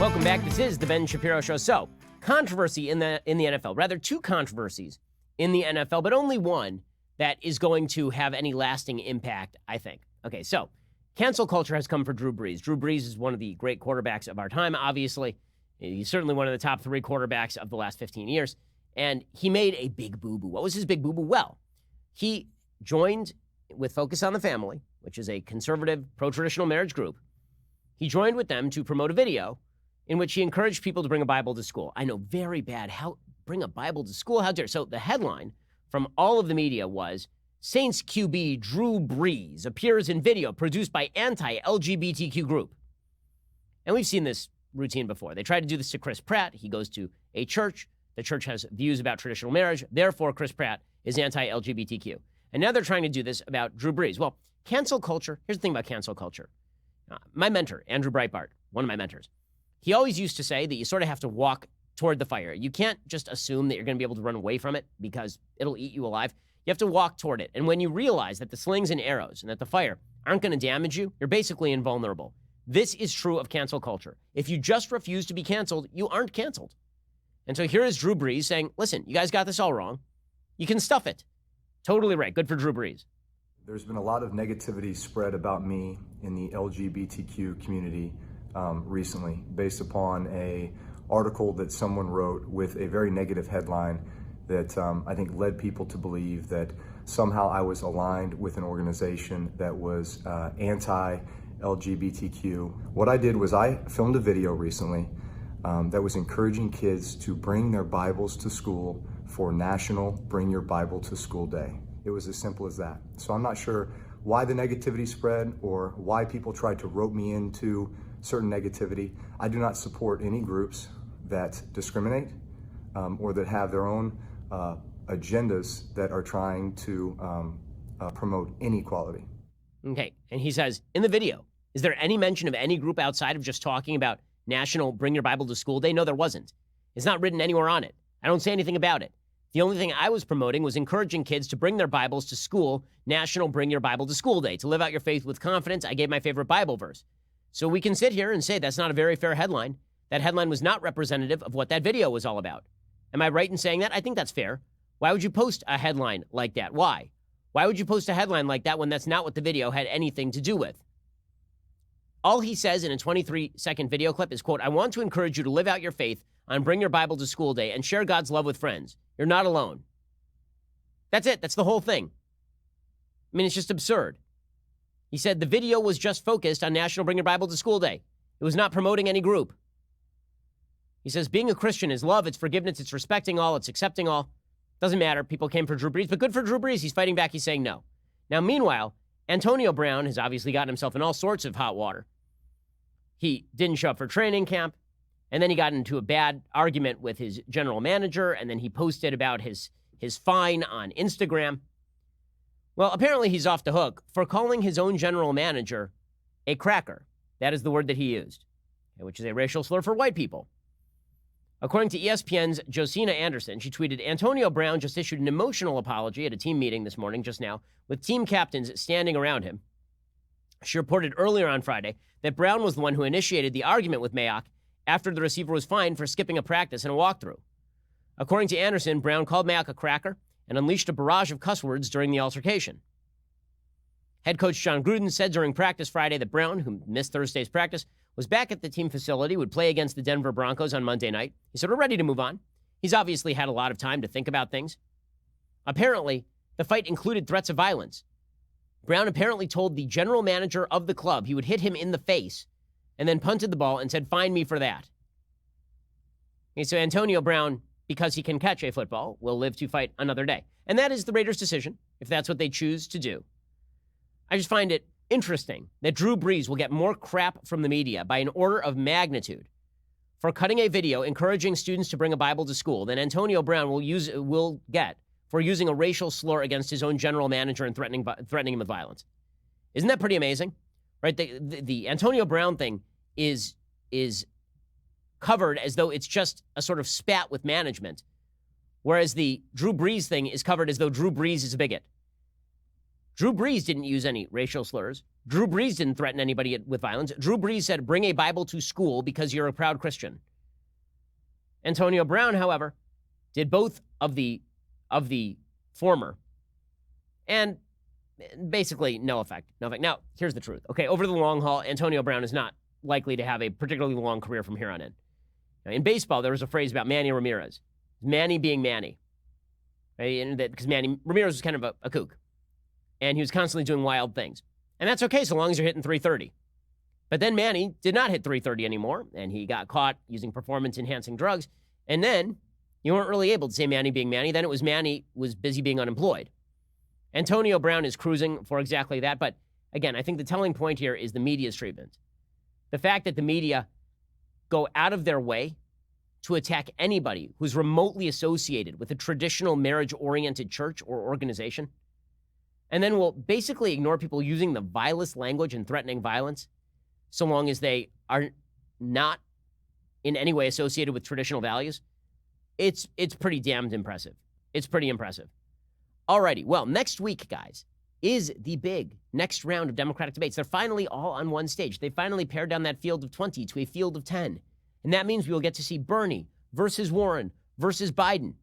Welcome back. This is the Ben Shapiro Show. So, controversy in the NFL. Rather, two controversies in the NFL, but only one that is going to have any lasting impact, I think. Okay, so cancel culture has come for Drew Brees. Drew Brees is one of the great quarterbacks of our time, obviously. He's certainly one of the top 3 quarterbacks of the last 15 years. And he made a big boo-boo. What was his big boo-boo? Well, he joined with Focus on the Family, which is a conservative, pro-traditional marriage group. He joined with them to promote a video in which he encouraged people to bring a Bible to school. I know, very bad. How bring a Bible to school? How dare? So the headline from all of the media was, Saints QB Drew Brees appears in video produced by anti-LGBTQ group. And we've seen this routine before. They tried to do this to Chris Pratt. He goes to a church. The church has views about traditional marriage. Therefore, Chris Pratt is anti-LGBTQ. And now they're trying to do this about Drew Brees. Well, cancel culture. Here's the thing about cancel culture. My mentor, Andrew Breitbart, one of my mentors, he always used to say that you sort of have to walk toward the fire. You can't just assume that you're going to be able to run away from it because it'll eat you alive. You have to walk toward it. And when you realize that the slings and arrows and that the fire aren't going to damage you, you're basically invulnerable. This is true of cancel culture. If you just refuse to be canceled, you aren't canceled. And so here is Drew Brees saying, listen, you guys got this all wrong. You can stuff it. Totally right. Good for Drew Brees. There's been a lot of negativity spread about me in the LGBTQ community recently, based upon a article that someone wrote with a very negative headline that I think led people to believe that somehow I was aligned with an organization that was anti-LGBTQ. What I did was I filmed a video recently that was encouraging kids to bring their Bibles to school for National Bring Your Bible to School Day. It was as simple as that. So I'm not sure why the negativity spread or why people tried to rope me into certain negativity. I do not support any groups that discriminate or that have their own agendas that are trying to promote inequality. Okay, and he says, in the video, is there any mention of any group outside of just talking about National Bring Your Bible to School Day? No, there wasn't. It's not written anywhere on it. I don't say anything about it. The only thing I was promoting was encouraging kids to bring their Bibles to school, National Bring Your Bible to School Day. To live out your faith with confidence, I gave my favorite Bible verse. So we can sit here and say that's not a very fair headline. That headline was not representative of what that video was all about. Am I right in saying that? I think that's fair. Why would you post a headline like that? Why? Why would you post a headline like that when that's not what the video had anything to do with? All he says in a 23-second video clip is, quote, I want to encourage you to live out your faith on Bring Your Bible to School Day and share God's love with friends. You're not alone. That's it. That's the whole thing. I mean, it's just absurd. He said the video was just focused on National Bring Your Bible to School Day. It was not promoting any group. He says being a Christian is love, it's forgiveness, it's respecting all, it's accepting all. Doesn't matter. People came for Drew Brees, but good for Drew Brees. He's fighting back. He's saying no. Now, meanwhile, Antonio Brown has obviously gotten himself in all sorts of hot water. He didn't show up for training camp, and then he got into a bad argument with his general manager, and then he posted about his fine on Instagram. Well, apparently he's off the hook for calling his own general manager a cracker. That is the word that he used, which is a racial slur for white people. According to ESPN's Josina Anderson, she tweeted, Antonio Brown just issued an emotional apology at a team meeting this morning just now, with team captains standing around him. She reported earlier on Friday that Brown was the one who initiated the argument with Mayock after the receiver was fined for skipping a practice and a walkthrough. According to Anderson, Brown called Mayock a cracker and unleashed a barrage of cuss words during the altercation. Head coach John Gruden said during practice Friday that Brown, who missed Thursday's practice, was back at the team facility, would play against the Denver Broncos on Monday night. He said, we're ready to move on. He's obviously had a lot of time to think about things. Apparently, the fight included threats of violence. Brown apparently told the general manager of the club he would hit him in the face and then punted the ball and said, fine me for that. Okay, so Antonio Brown, because he can catch a football, will live to fight another day. And that is the Raiders' decision, if that's what they choose to do. I just find it interesting that Drew Brees will get more crap from the media by an order of magnitude for cutting a video encouraging students to bring a Bible to school than Antonio Brown will get for using a racial slur against his own general manager and threatening him with violence. Isn't that pretty amazing? Right? The Antonio Brown thing is covered as though it's just a sort of spat with management, whereas the Drew Brees thing is covered as though Drew Brees is a bigot. Drew Brees didn't use any racial slurs. Drew Brees didn't threaten anybody with violence. Drew Brees said, bring a Bible to school because you're a proud Christian. Antonio Brown, however, did both of the former. And basically, no effect. No effect. Now, here's the truth. Okay, over the long haul, Antonio Brown is not likely to have a particularly long career from here on in. Now, in baseball, there was a phrase about Manny Ramirez. Manny being Manny. Right? And that, because Manny Ramirez was kind of a kook. And he was constantly doing wild things. And that's okay so long as you're hitting 330. But then Manny did not hit 330 anymore, and he got caught using performance-enhancing drugs. And then you weren't really able to say Manny being Manny. Then it was Manny was busy being unemployed. Antonio Brown is cruising for exactly that. But again, I think the telling point here is the media's treatment. The fact that the media go out of their way to attack anybody who's remotely associated with a traditional marriage-oriented church or organization, and then will basically ignore people using the vilest language and threatening violence so long as they are not in any way associated with traditional values, it's pretty damned impressive. It's pretty impressive. Alrighty, well, next week, guys, is the big next round of Democratic debates. They're finally all on one stage. They finally pared down that field of 20 to a field of 10. And that means we will get to see Bernie versus Warren versus Biden.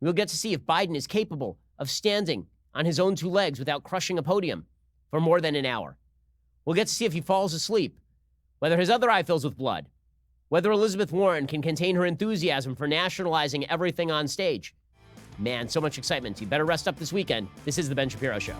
We'll get to see if Biden is capable of standing on his own two legs without crushing a podium for more than an hour. We'll get to see if he falls asleep, whether his other eye fills with blood, whether Elizabeth Warren can contain her enthusiasm for nationalizing everything on stage. Man, so much excitement. You better rest up this weekend. This is The Ben Shapiro Show.